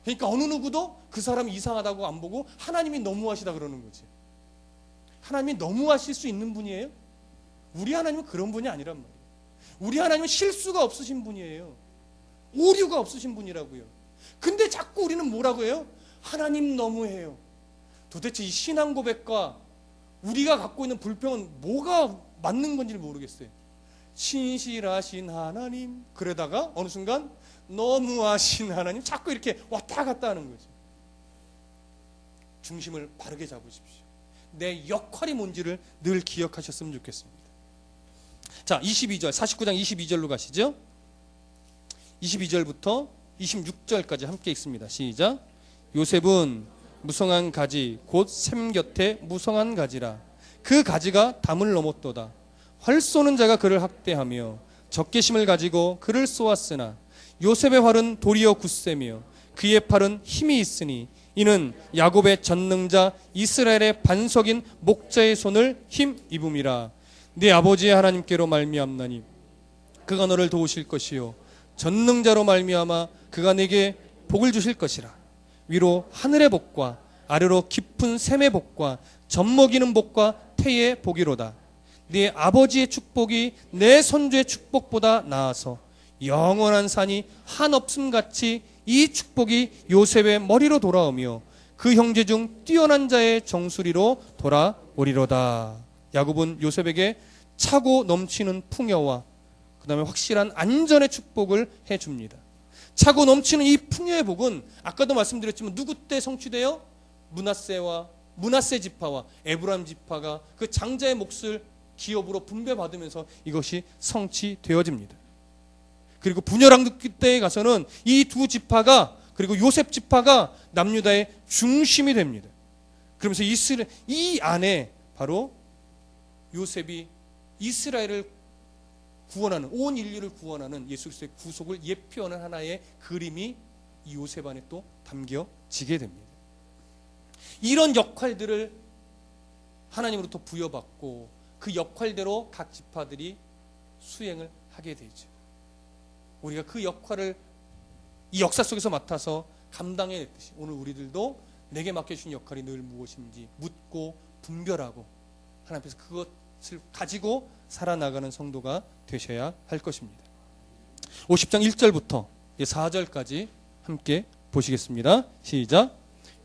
그러니까 어느 누구도 그 사람이 이상하다고 안 보고 하나님이 너무하시다 그러는 거지. 하나님이 너무하실 수 있는 분이에요? 우리 하나님은 그런 분이 아니란 말이에요. 우리 하나님은 실수가 없으신 분이에요. 오류가 없으신 분이라고요. 근데 자꾸 우리는 뭐라고 해요? 하나님 너무해요. 도대체 이 신앙 고백과 우리가 갖고 있는 불평은 뭐가 맞는 건지 모르겠어요. 신실하신 하나님. 그러다가 어느 순간 너무하신 하나님. 자꾸 이렇게 왔다 갔다 하는 거죠. 중심을 바르게 잡으십시오. 내 역할이 뭔지를 늘 기억하셨으면 좋겠습니다. 자, 22절, 49장 22절로 가시죠. 22절부터 26절까지 함께 읽습니다. 시작. 요셉은 무성한 가지 곧 샘 곁에 무성한 가지라. 그 가지가 담을 넘었도다. 활 쏘는 자가 그를 학대하며 적개심을 가지고 그를 쏘았으나 요셉의 활은 도리어 굳세며 그의 팔은 힘이 있으니 이는 야곱의 전능자 이스라엘의 반석인 목자의 손을 힘입음이라. 네 아버지의 하나님께로 말미암나니 그가 너를 도우실 것이요 전능자로 말미암아 그가 네게 복을 주실 것이라. 위로 하늘의 복과 아래로 깊은 샘의 복과 젖먹이는 복과 태의 복이로다. 네 아버지의 축복이 내 선조의 축복보다 나아서 영원한 산이 한없음같이 이 축복이 요셉의 머리로 돌아오며 그 형제 중 뛰어난 자의 정수리로 돌아오리로다. 야곱은 요셉에게 차고 넘치는 풍요와 그 다음에 확실한 안전의 축복을 해줍니다. 차고 넘치는 이 풍요의 복은 아까도 말씀드렸지만 누구 때 성취돼요? 문하세 지파와 에브라임 지파가 그 장자의 몫을 기업으로 분배받으면서 이것이 성취되어집니다. 그리고 분열왕국 때에 가서는 이 두 지파가 그리고 요셉 지파가 남유다의 중심이 됩니다. 그러면서 이 안에 바로 요셉이 이스라엘을 구원하는, 온 인류를 구원하는 예수 그리스도의 구속을 예표하는 하나의 그림이 이 요셉 안에 또 담겨지게 됩니다. 이런 역할들을 하나님으로부터 부여받고 그 역할대로 각 지파들이 수행을 하게 되죠. 우리가 그 역할을 이 역사 속에서 맡아서 감당해냈듯이 오늘 우리들도 내게 맡겨주신 역할이 늘 무엇인지 묻고 분별하고 하나님 앞에서 그것을 가지고 살아나가는 성도가 되셔야 할 것입니다. 50장 1절부터 4절까지 함께 보시겠습니다. 시작.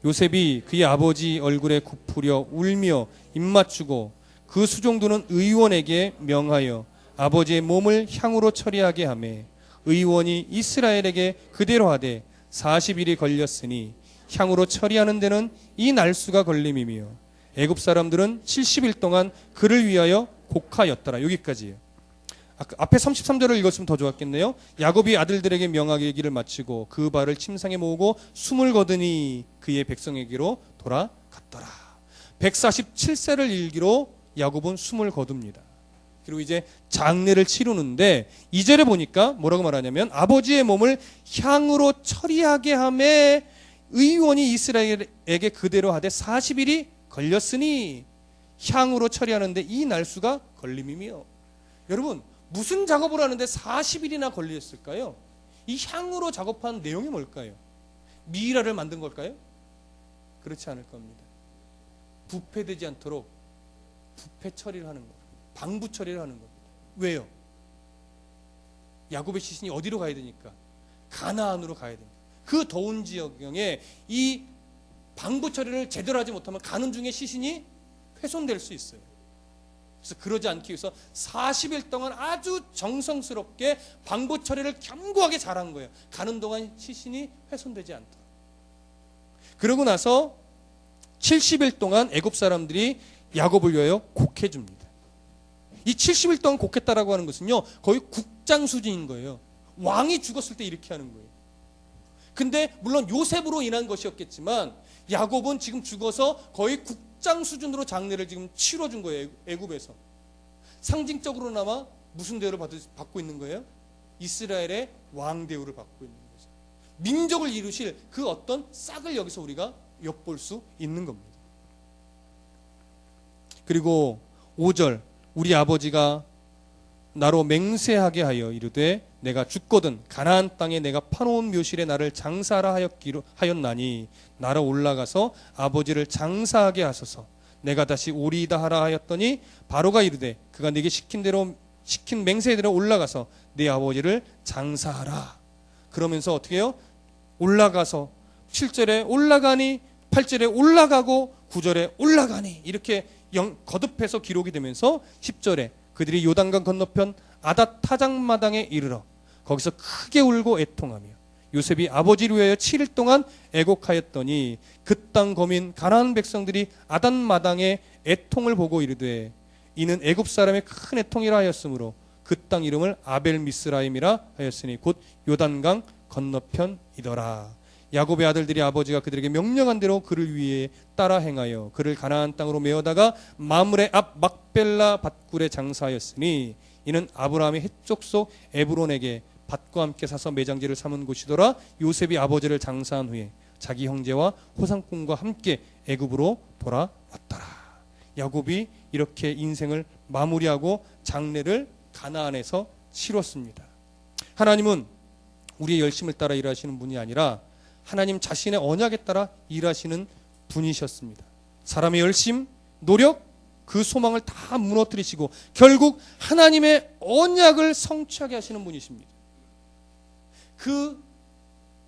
요셉이 그의 아버지 얼굴에 굽으려 울며 입맞추고 그 수종도는 의원에게 명하여 아버지의 몸을 향으로 처리하게 하매 의원이 이스라엘에게 그대로 하되 40일이 걸렸으니 향으로 처리하는 데는 이 날수가 걸림이며 애굽 사람들은 70일 동안 그를 위하여 곡하였더라. 여기까지예요. 앞에 33절을 읽었으면 더 좋았겠네요. 야곱이 아들들에게 명하기를 마치고 그 발을 침상에 모으고 숨을 거두니 그의 백성에게로 돌아갔더라. 147세를 일기로 야곱은 숨을 거둡니다. 그리고 이제 장례를 치르는데 2절에 보니까 뭐라고 말하냐면 아버지의 몸을 향으로 처리하게 하매 의원이 이스라엘에게 그대로 하되 40일이 걸렸으니 향으로 처리하는데 이 날수가 걸림이며. 여러분 무슨 작업을 하는데 40일이나 걸렸을까요? 이 향으로 작업한 내용이 뭘까요? 미이라를 만든 걸까요? 그렇지 않을 겁니다. 부패되지 않도록 부패 처리를 하는 것, 방부 처리를 하는 겁니다. 왜요? 야곱의 시신이 어디로 가야 되니까? 가나안으로 가야 됩니다. 그 더운 지역에 이 방부 처리를 제대로 하지 못하면 가는 중에 시신이 훼손될 수 있어요. 그래서 그러지 않기 위해서 40일 동안 아주 정성스럽게 방부 처리를 견고하게 잘한 거예요. 가는 동안 시신이 훼손되지 않도록. 그러고 나서 70일 동안 애굽 사람들이 야곱을 위하여 곡해줍니다. 이 70일 동안 곡했다라고 하는 것은요 거의 국장 수준인 거예요. 왕이 죽었을 때 이렇게 하는 거예요. 근데 물론 요셉으로 인한 것이었겠지만 야곱은 지금 죽어서 거의 국장 수준으로 장례를 지금 치러준 거예요. 애굽에서. 상징적으로나마 무슨 대우를 받고 있는 거예요? 이스라엘의 왕 대우를 받고 있는 거죠. 민족을 이루실 그 어떤 싹을 여기서 우리가 엿볼 수 있는 겁니다. 그리고 5절 우리 아버지가 나로 맹세하게 하여 이르되 내가 죽거든 가나안 땅에 내가 파놓은 묘실에 나를 장사하라 하였나니 나로 올라가서 아버지를 장사하게 하소서. 내가 다시 오리이다 하라 하였더니 바로가 이르되 그가 네게 시킨 맹세대로 올라가서 네 아버지를 장사하라. 그러면서 어떻게 해요? 올라가서 7절에 올라가니 8절에 올라가고 9절에 올라가니 이렇게 거듭해서 기록이 되면서 10절에 그들이 요단강 건너편 아닷 타작마당에 이르러 거기서 크게 울고 애통하며 요셉이 아버지를 위하여 7일 동안 애곡하였더니 그 땅 거민 가나안 백성들이 아닷 마당에 애통을 보고 이르되 이는 애굽 사람의 큰 애통이라 하였으므로 그 땅 이름을 아벨 미스라임이라 하였으니 곧 요단강 건너편이더라. 야곱의 아들들이 아버지가 그들에게 명령한 대로 그를 위해 따라 행하여 그를 가나안 땅으로 메어다가 마므레 앞 막벨라 밭굴에 장사하였으니 이는 아브라함의 헷족속 에브론에게 밭과 함께 사서 매장지를 삼은 곳이더라. 요셉이 아버지를 장사한 후에 자기 형제와 호상꾼과 함께 애굽으로 돌아왔더라. 야곱이 이렇게 인생을 마무리하고 장례를 가나안에서 치렀습니다. 하나님은 우리의 열심을 따라 일하시는 분이 아니라 하나님 자신의 언약에 따라 일하시는 분이셨습니다. 사람의 열심, 노력, 그 소망을 다 무너뜨리시고 결국 하나님의 언약을 성취하게 하시는 분이십니다. 그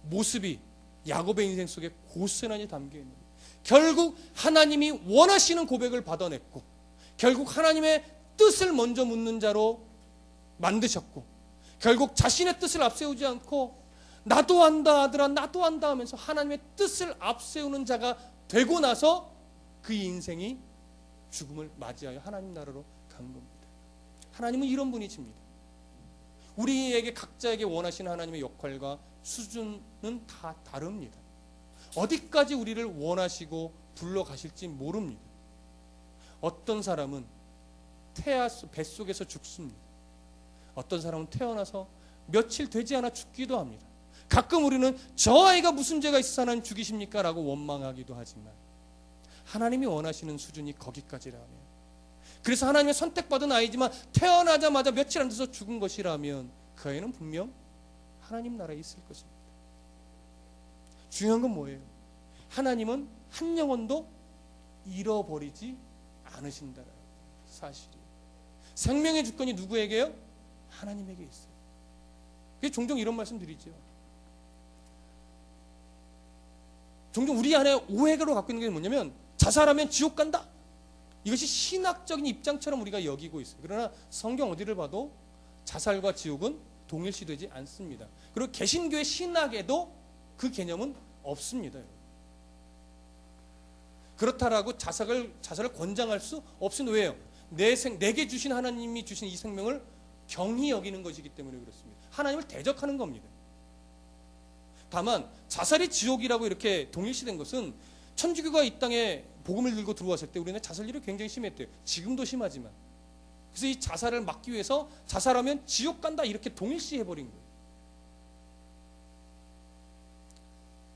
모습이 야곱의 인생 속에 고스란히 담겨 있는 거예요. 결국 하나님이 원하시는 고백을 받아냈고 결국 하나님의 뜻을 먼저 묻는 자로 만드셨고 결국 자신의 뜻을 앞세우지 않고 나도 한다 아들아 나도 한다 하면서 하나님의 뜻을 앞세우는 자가 되고 나서 그 인생이 죽음을 맞이하여 하나님 나라로 간 겁니다. 하나님은 이런 분이십니다. 우리에게 각자에게 원하시는 하나님의 역할과 수준은 다 다릅니다. 어디까지 우리를 원하시고 불러가실지 모릅니다. 어떤 사람은 뱃속에서 죽습니다. 어떤 사람은 태어나서 며칠 되지 않아 죽기도 합니다. 가끔 우리는 저 아이가 무슨 죄가 있어서 하나님 죽이십니까? 라고 원망하기도 하지만 하나님이 원하시는 수준이 거기까지라면, 그래서 하나님의 선택받은 아이지만 태어나자마자 며칠 안 돼서 죽은 것이라면 그 아이는 분명 하나님 나라에 있을 것입니다. 중요한 건 뭐예요? 하나님은 한 영혼도 잃어버리지 않으신다는 사실이에요. 생명의 주권이 누구에게요? 하나님에게 있어요. 그래서 종종 이런 말씀 드리죠. 종종 우리 안에 오해로 갖고 있는 게 뭐냐면 자살하면 지옥 간다. 이것이 신학적인 입장처럼 우리가 여기고 있어요. 그러나 성경 어디를 봐도 자살과 지옥은 동일시되지 않습니다. 그리고 개신교의 신학에도 그 개념은 없습니다. 그렇다라고 자살을 권장할 수 없습니다. 왜요? 내게 주신 하나님이 주신 이 생명을 경히 여기는 것이기 때문에 그렇습니다. 하나님을 대적하는 겁니다. 다만 자살이 지옥이라고 이렇게 동일시된 것은 천주교가 이 땅에 복음을 들고 들어왔을 때 우리는 자살률이 굉장히 심했대요. 지금도 심하지만. 그래서 이 자살을 막기 위해서 자살하면 지옥 간다 이렇게 동일시해버린 거예요.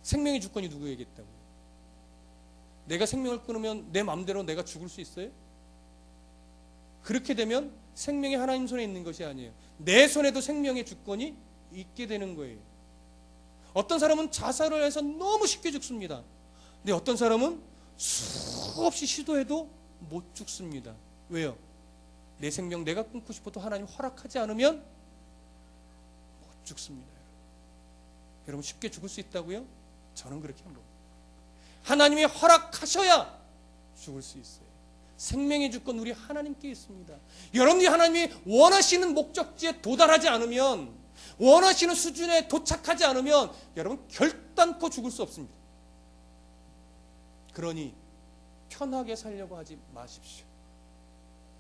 생명의 주권이 누구에게 있다고요? 내가 생명을 끊으면 내 마음대로 내가 죽을 수 있어요? 그렇게 되면 생명이 하나님 손에 있는 것이 아니에요. 내 손에도 생명의 주권이 있게 되는 거예요. 어떤 사람은 자살을 해서 너무 쉽게 죽습니다. 근데 어떤 사람은 수없이 시도해도 못 죽습니다. 왜요? 내 생명 내가 끊고 싶어도 하나님 허락하지 않으면 못 죽습니다. 여러분 쉽게 죽을 수 있다고요? 저는 그렇게 안 봅니다. 하나님이 허락하셔야 죽을 수 있어요. 생명의 주권 우리 하나님께 있습니다. 여러분이 하나님이 원하시는 목적지에 도달하지 않으면, 원하시는 수준에 도착하지 않으면 여러분 결단코 죽을 수 없습니다. 그러니 편하게 살려고 하지 마십시오.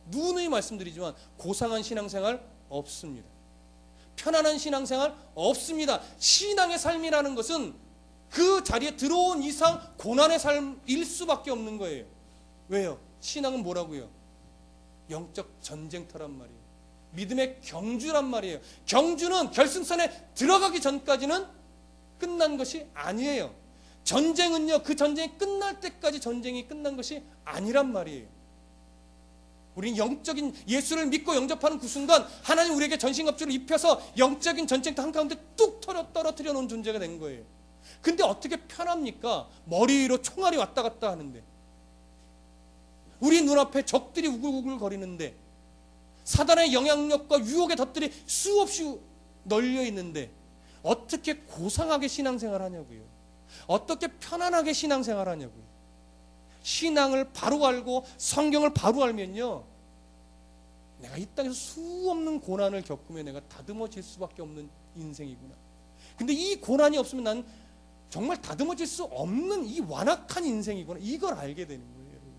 누누이 말씀드리지만 고상한 신앙생활 없습니다. 편안한 신앙생활 없습니다. 신앙의 삶이라는 것은 그 자리에 들어온 이상 고난의 삶일 수밖에 없는 거예요. 왜요? 신앙은 뭐라고요? 영적 전쟁터란 말이에요. 믿음의 경주란 말이에요. 경주는 결승선에 들어가기 전까지는 끝난 것이 아니에요. 전쟁은요, 그 전쟁이 끝날 때까지 전쟁이 끝난 것이 아니란 말이에요. 우리는 영적인 예수를 믿고 영접하는 그 순간 하나님 우리에게 전신갑주를 입혀서 영적인 전쟁터 한가운데 뚝 떨어뜨려 놓은 존재가 된 거예요. 근데 어떻게 편합니까? 머리 위로 총알이 왔다 갔다 하는데, 우리 눈앞에 적들이 우글우글 거리는데, 사단의 영향력과 유혹의 덫들이 수없이 널려 있는데 어떻게 고상하게 신앙생활 하냐고요. 어떻게 편안하게 신앙생활 하냐고요. 신앙을 바로 알고 성경을 바로 알면요, 내가 이 땅에서 수없는 고난을 겪으면 내가 다듬어질 수밖에 없는 인생이구나. 근데 이 고난이 없으면 난 정말 다듬어질 수 없는 이 완악한 인생이구나. 이걸 알게 되는 거예요, 여러분.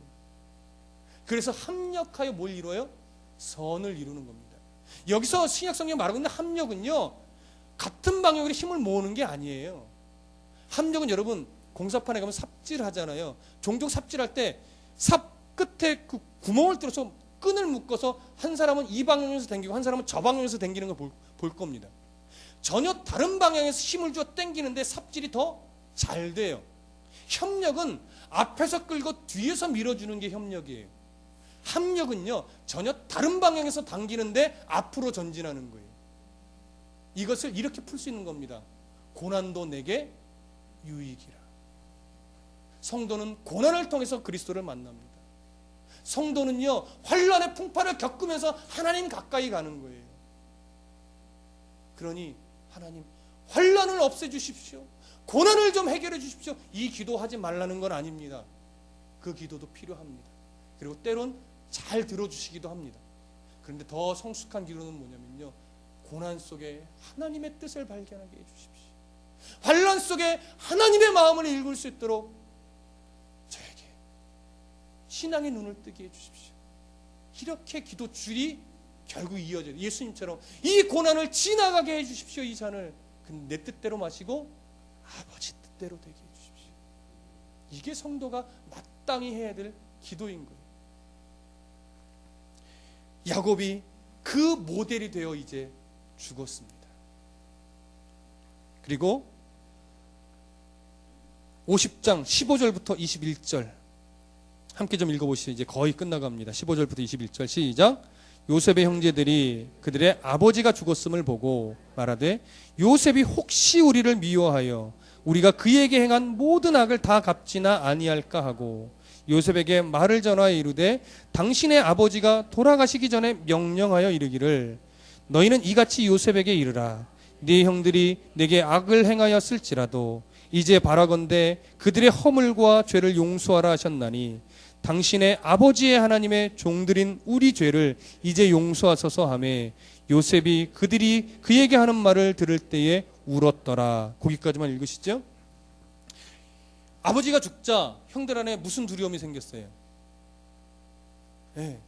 그래서 합력하여 뭘 이루어요? 선을 이루는 겁니다. 여기서 신약성경 말하고 있는 합력은요, 같은 방향으로 힘을 모으는 게 아니에요. 합력은 여러분, 공사판에 가면 삽질하잖아요. 종종 삽질할 때 삽 끝에 그 구멍을 뚫어서 끈을 묶어서 한 사람은 이 방향에서 당기고 한 사람은 저 방향에서 당기는 걸 볼 겁니다. 전혀 다른 방향에서 힘을 주어 당기는데 삽질이 더 잘 돼요. 협력은 앞에서 끌고 뒤에서 밀어주는 게 협력이에요. 합력은요, 전혀 다른 방향에서 당기는데 앞으로 전진하는 거예요. 이것을 이렇게 풀 수 있는 겁니다. 고난도 내게 유익이라. 성도는 고난을 통해서 그리스도를 만납니다. 성도는요, 환난의 풍파를 겪으면서 하나님 가까이 가는 거예요. 그러니 하나님, 환난을 없애주십시오. 고난을 좀 해결해 주십시오. 이 기도하지 말라는 건 아닙니다. 그 기도도 필요합니다. 그리고 때론 잘 들어주시기도 합니다. 그런데 더 성숙한 기도는 뭐냐면요, 고난 속에 하나님의 뜻을 발견하게 해주십시오. 환난 속에 하나님의 마음을 읽을 수 있도록 저에게 신앙의 눈을 뜨게 해주십시오. 이렇게 기도 줄이 결국 이어져요. 예수님처럼 이 고난을 지나가게 해주십시오. 이 잔을 내 뜻대로 마시고 아버지 뜻대로 되게 해주십시오. 이게 성도가 마땅히 해야 될 기도인 거예요. 야곱이 그 모델이 되어 이제 죽었습니다. 그리고 50장 15절부터 21절 함께 좀 읽어보시죠. 이제 거의 끝나갑니다. 15절부터 21절 시작. 요셉의 형제들이 그들의 아버지가 죽었음을 보고 말하되 요셉이 혹시 우리를 미워하여 우리가 그에게 행한 모든 악을 다 갚지나 아니할까 하고 요셉에게 말을 전하여 이르되 당신의 아버지가 돌아가시기 전에 명령하여 이르기를 너희는 이같이 요셉에게 이르라. 네 형들이 내게 악을 행하였을지라도 이제 바라건대 그들의 허물과 죄를 용서하라 하셨나니 당신의 아버지의 하나님의 종들인 우리 죄를 이제 용서하소서 하매 요셉이 그들이 그에게 하는 말을 들을 때에 울었더라. 거기까지만 읽으시죠. 아버지가 죽자 형들 안에 무슨 두려움이 생겼어요? 네.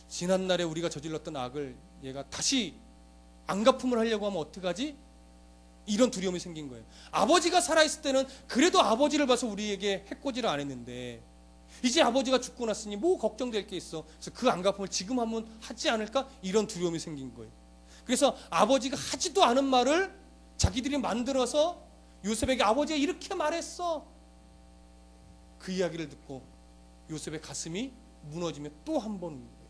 지난날에 우리가 저질렀던 악을 얘가 다시 안갚음을 하려고 하면 어떡하지? 이런 두려움이 생긴 거예요. 아버지가 살아있을 때는 그래도 아버지를 봐서 우리에게 해코지를 안 했는데 이제 아버지가 죽고 났으니 뭐 걱정될 게 있어. 그래서 그 안갚음을 지금 하면 하지 않을까? 이런 두려움이 생긴 거예요. 그래서 아버지가 하지도 않은 말을 자기들이 만들어서 요셉에게 아버지가 이렇게 말했어. 그 이야기를 듣고 요셉의 가슴이 무너지며 또 한 번 운 거예요.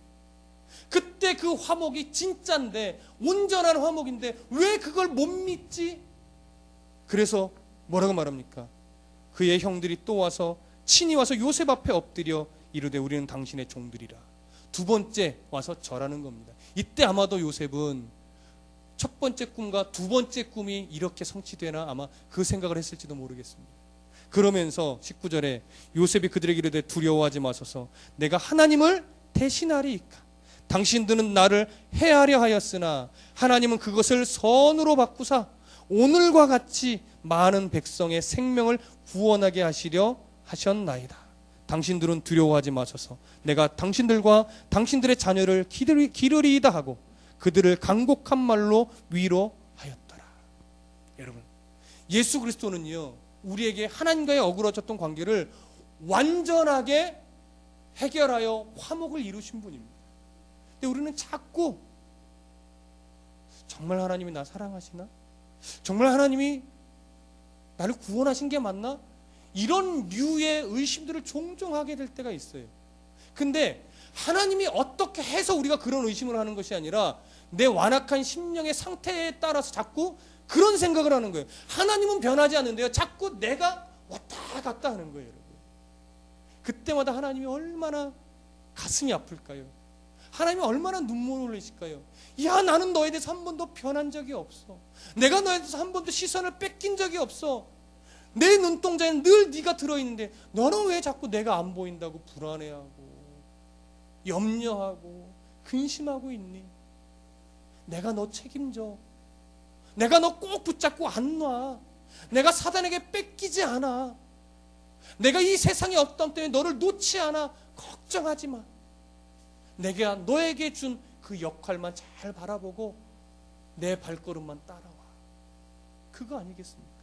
그때 그 화목이 진짜인데, 온전한 화목인데 왜 그걸 못 믿지? 그래서 뭐라고 말합니까? 그의 형들이 또 와서 친히 와서 요셉 앞에 엎드려 이르되 우리는 당신의 종들이라. 두 번째 와서 절하는 겁니다. 이때 아마도 요셉은 첫 번째 꿈과 두 번째 꿈이 이렇게 성취되나 아마 그 생각을 했을지도 모르겠습니다. 그러면서 19절에 요셉이 그들에게 이르되 두려워하지 마소서. 내가 하나님을 대신하리이까. 당신들은 나를 해하려 하였으나 하나님은 그것을 선으로 바꾸사 오늘과 같이 많은 백성의 생명을 구원하게 하시려 하셨나이다. 당신들은 두려워하지 마소서. 내가 당신들과 당신들의 자녀를 기르리이다 하고 그들을 간곡한 말로 위로하였더라. 여러분, 예수 그리스도는요, 우리에게 하나님과의 어그러졌던 관계를 완전하게 해결하여 화목을 이루신 분입니다. 근데 우리는 자꾸 정말 하나님이 나 사랑하시나? 정말 하나님이 나를 구원하신 게 맞나? 이런 류의 의심들을 종종 하게 될 때가 있어요. 근데 하나님이 어떻게 해서 우리가 그런 의심을 하는 것이 아니라 내 완악한 심령의 상태에 따라서 자꾸 그런 생각을 하는 거예요. 하나님은 변하지 않는데요, 자꾸 내가 왔다 갔다 하는 거예요. 여러분, 그때마다 하나님이 얼마나 가슴이 아플까요? 하나님이 얼마나 눈물을 흘리실까요? 야, 나는 너에 대해서 한 번도 변한 적이 없어. 내가 너에 대해서 한 번도 시선을 뺏긴 적이 없어. 내 눈동자에는 늘 네가 들어있는데 너는 왜 자꾸 내가 안 보인다고 불안해하고 염려하고 근심하고 있니? 내가 너 책임져. 내가 너 꼭 붙잡고 안 놔. 내가 사단에게 뺏기지 않아. 내가 이 세상의 억담 때문에 너를 놓지 않아. 걱정하지 마. 내가 너에게 준 그 역할만 잘 바라보고 내 발걸음만 따라와. 그거 아니겠습니까?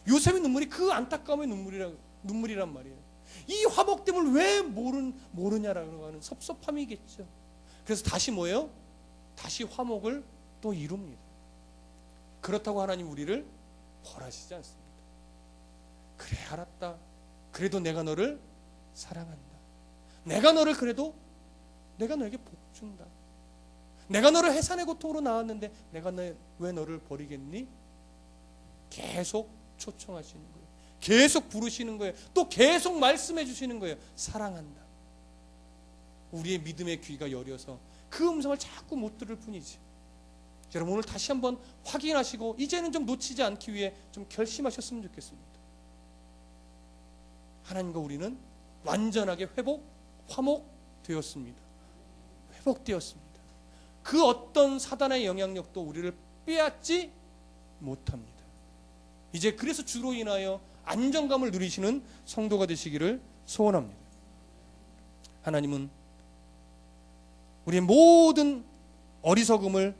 요셉의 눈물이 그 안타까움의 눈물이란 말이에요. 이 화목됨을 왜 모르냐라고 하는 섭섭함이겠죠. 그래서 다시 뭐예요? 다시 화목을 또 이룹니다. 그렇다고 하나님 우리를 벌하시지 않습니다. 그래, 알았다. 그래도 내가 너를 사랑한다. 내가 너를 그래도 내가 너에게 복 준다. 내가 너를 해산의 고통으로 낳았는데 내가 왜 너를 버리겠니? 계속 초청하시는 거예요. 계속 부르시는 거예요. 또 계속 말씀해 주시는 거예요. 사랑한다. 우리의 믿음의 귀가 여려서 그 음성을 자꾸 못 들을 뿐이지. 여러분, 오늘 다시 한번 확인하시고 이제는 좀 놓치지 않기 위해 좀 결심하셨으면 좋겠습니다. 하나님과 우리는 완전하게 화목되었습니다. 회복되었습니다. 그 어떤 사단의 영향력도 우리를 빼앗지 못합니다. 이제 그래서 주로 인하여 안정감을 누리시는 성도가 되시기를 소원합니다. 하나님은 우리의 모든 어리석음을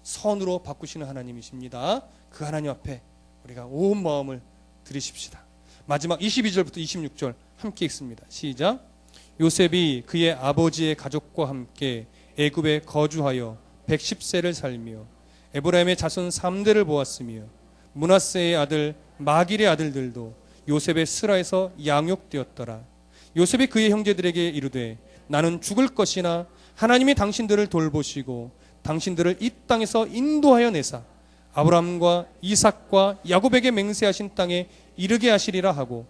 선으로 바꾸시는 하나님이십니다. 그 하나님 앞에 우리가 온 마음을 드리십시다. 마지막 22절부터 26절 함께 읽습니다. 시작. 요셉이 그의 아버지의 가족과 함께 애굽에 거주하여 110세를 살며 에브라임의 자손 3대를 보았으며 므낫세의 아들 마길의 아들들도 요셉의 스라에서 양육되었더라. 요셉이 그의 형제들에게 이르되 나는 죽을 것이나 하나님이 당신들을 돌보시고 당신들을 이 땅에서 인도하여 내사 아브라함과 이삭과 야곱에게 맹세하신 땅에 이르게 하시리라 하고,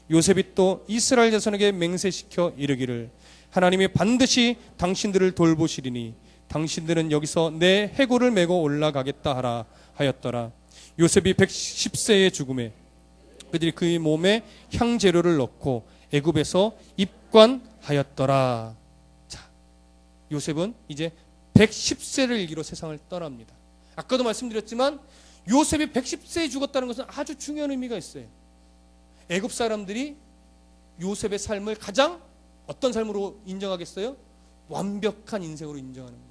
요셉이 또 이스라엘 자손에게 맹세시켜 이르기를 하나님이 반드시 당신들을 돌보시리니 당신들은 여기서 내 해골을 메고 올라가겠다 하라 하였더라. 요셉이 110세의 죽음에 그들이 그의 몸에 향재료를 넣고 애굽에서 입관하였더라. 자, 요셉은 이제 110세를 일기로 세상을 떠납니다. 아까도 말씀드렸지만 요셉이 110세에 죽었다는 것은 아주 중요한 의미가 있어요. 애굽 사람들이 요셉의 삶을 가장 어떤 삶으로 인정하겠어요? 완벽한 인생으로 인정하는 거예요.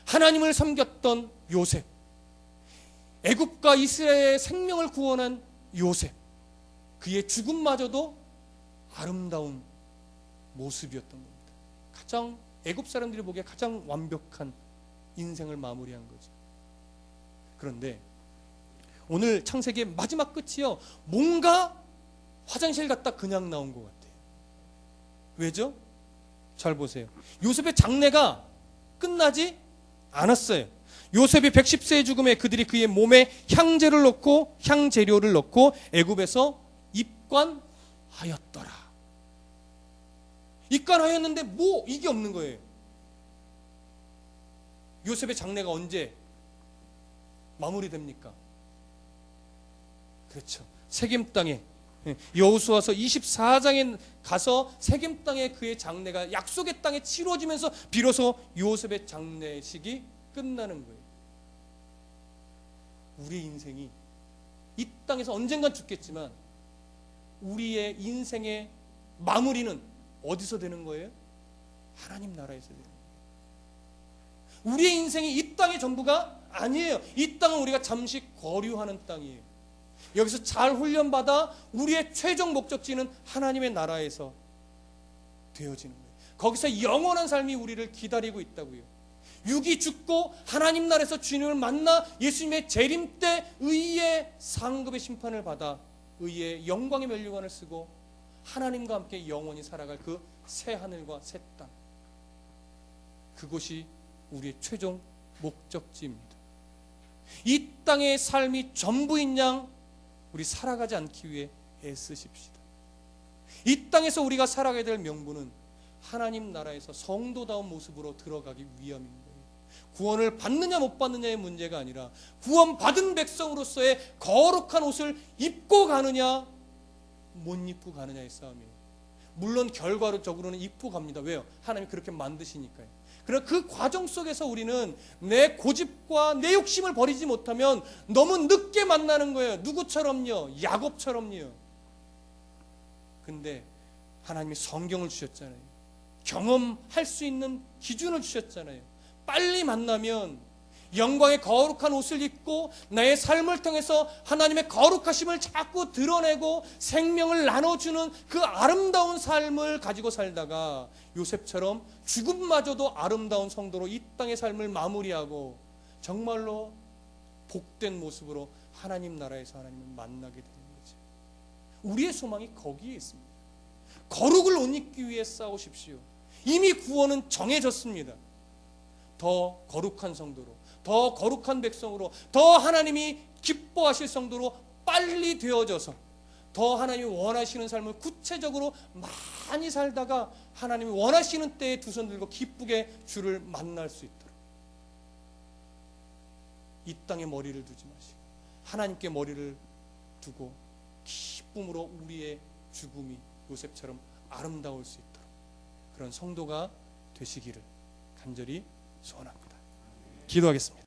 하나님을 섬겼던 요셉, 애굽과 이스라엘의 생명을 구원한 요셉, 그의 죽음마저도 아름다운 모습이었던 겁니다. 가장 애굽 사람들이 보기에 가장 완벽한 인생을 마무리한 거죠. 그런데 오늘 창세기의 마지막 끝이요, 뭔가 화장실 갔다 그냥 나온 것 같아요. 왜죠? 잘 보세요. 요셉의 장례가 끝나지 않았어요. 요셉이 110세의 죽음에 그들이 그의 몸에 향재료를 넣고 애굽에서 입관하였더라. 입관하였는데 뭐 이게 없는 거예요. 요셉의 장례가 언제 마무리됩니까? 그렇죠. 세겜 땅에, 여호수아서 24장에 가서 세겜 땅에 그의 장례가 약속의 땅에 치러지면서 비로소 요셉의 장례식이 끝나는 거예요. 우리의 인생이 이 땅에서 언젠간 죽겠지만 우리의 인생의 마무리는 어디서 되는 거예요? 하나님 나라에서 되는 거예요. 우리의 인생이 이 땅의 전부가 아니에요. 이 땅은 우리가 잠시 거류하는 땅이에요. 여기서 잘 훈련받아 우리의 최종 목적지는 하나님의 나라에서 되어지는 거예요. 거기서 영원한 삶이 우리를 기다리고 있다고요. 육이 죽고 하나님 나라에서 주님을 만나 예수님의 재림 때 의의 상급의 심판을 받아 의의 영광의 면류관을 쓰고 하나님과 함께 영원히 살아갈 그 새 하늘과 새 땅, 그곳이 우리의 최종 목적지입니다. 이 땅의 삶이 전부인 양 우리 살아가지 않기 위해 애쓰십시다. 이 땅에서 우리가 살아가야 될 명분은 하나님 나라에서 성도다운 모습으로 들어가기 위함인 거예요. 구원을 받느냐 못 받느냐의 문제가 아니라 구원받은 백성으로서의 거룩한 옷을 입고 가느냐 못 입고 가느냐의 싸움이에요. 물론 결과적으로는 이쁘고 갑니다. 왜요? 하나님이 그렇게 만드시니까요. 그러나 그 과정 속에서 우리는 내 고집과 내 욕심을 버리지 못하면 너무 늦게 만나는 거예요. 누구처럼요? 야곱처럼요. 근데 하나님이 성경을 주셨잖아요. 경험할 수 있는 기준을 주셨잖아요. 빨리 만나면 영광의 거룩한 옷을 입고 나의 삶을 통해서 하나님의 거룩하심을 자꾸 드러내고 생명을 나눠주는 그 아름다운 삶을 가지고 살다가 요셉처럼 죽음마저도 아름다운 성도로 이 땅의 삶을 마무리하고 정말로 복된 모습으로 하나님 나라에서 하나님을 만나게 되는 거죠. 우리의 소망이 거기에 있습니다. 거룩을 옷 입기 위해 싸우십시오. 이미 구원은 정해졌습니다. 더 거룩한 성도로, 더 거룩한 백성으로, 더 하나님이 기뻐하실 성도로 빨리 되어져서 더 하나님이 원하시는 삶을 구체적으로 많이 살다가 하나님이 원하시는 때에 두 손 들고 기쁘게 주를 만날 수 있도록 이 땅에 머리를 두지 마시고 하나님께 머리를 두고 기쁨으로 우리의 죽음이 요셉처럼 아름다울 수 있도록 그런 성도가 되시기를 간절히 소원합니다. 기도하겠습니다.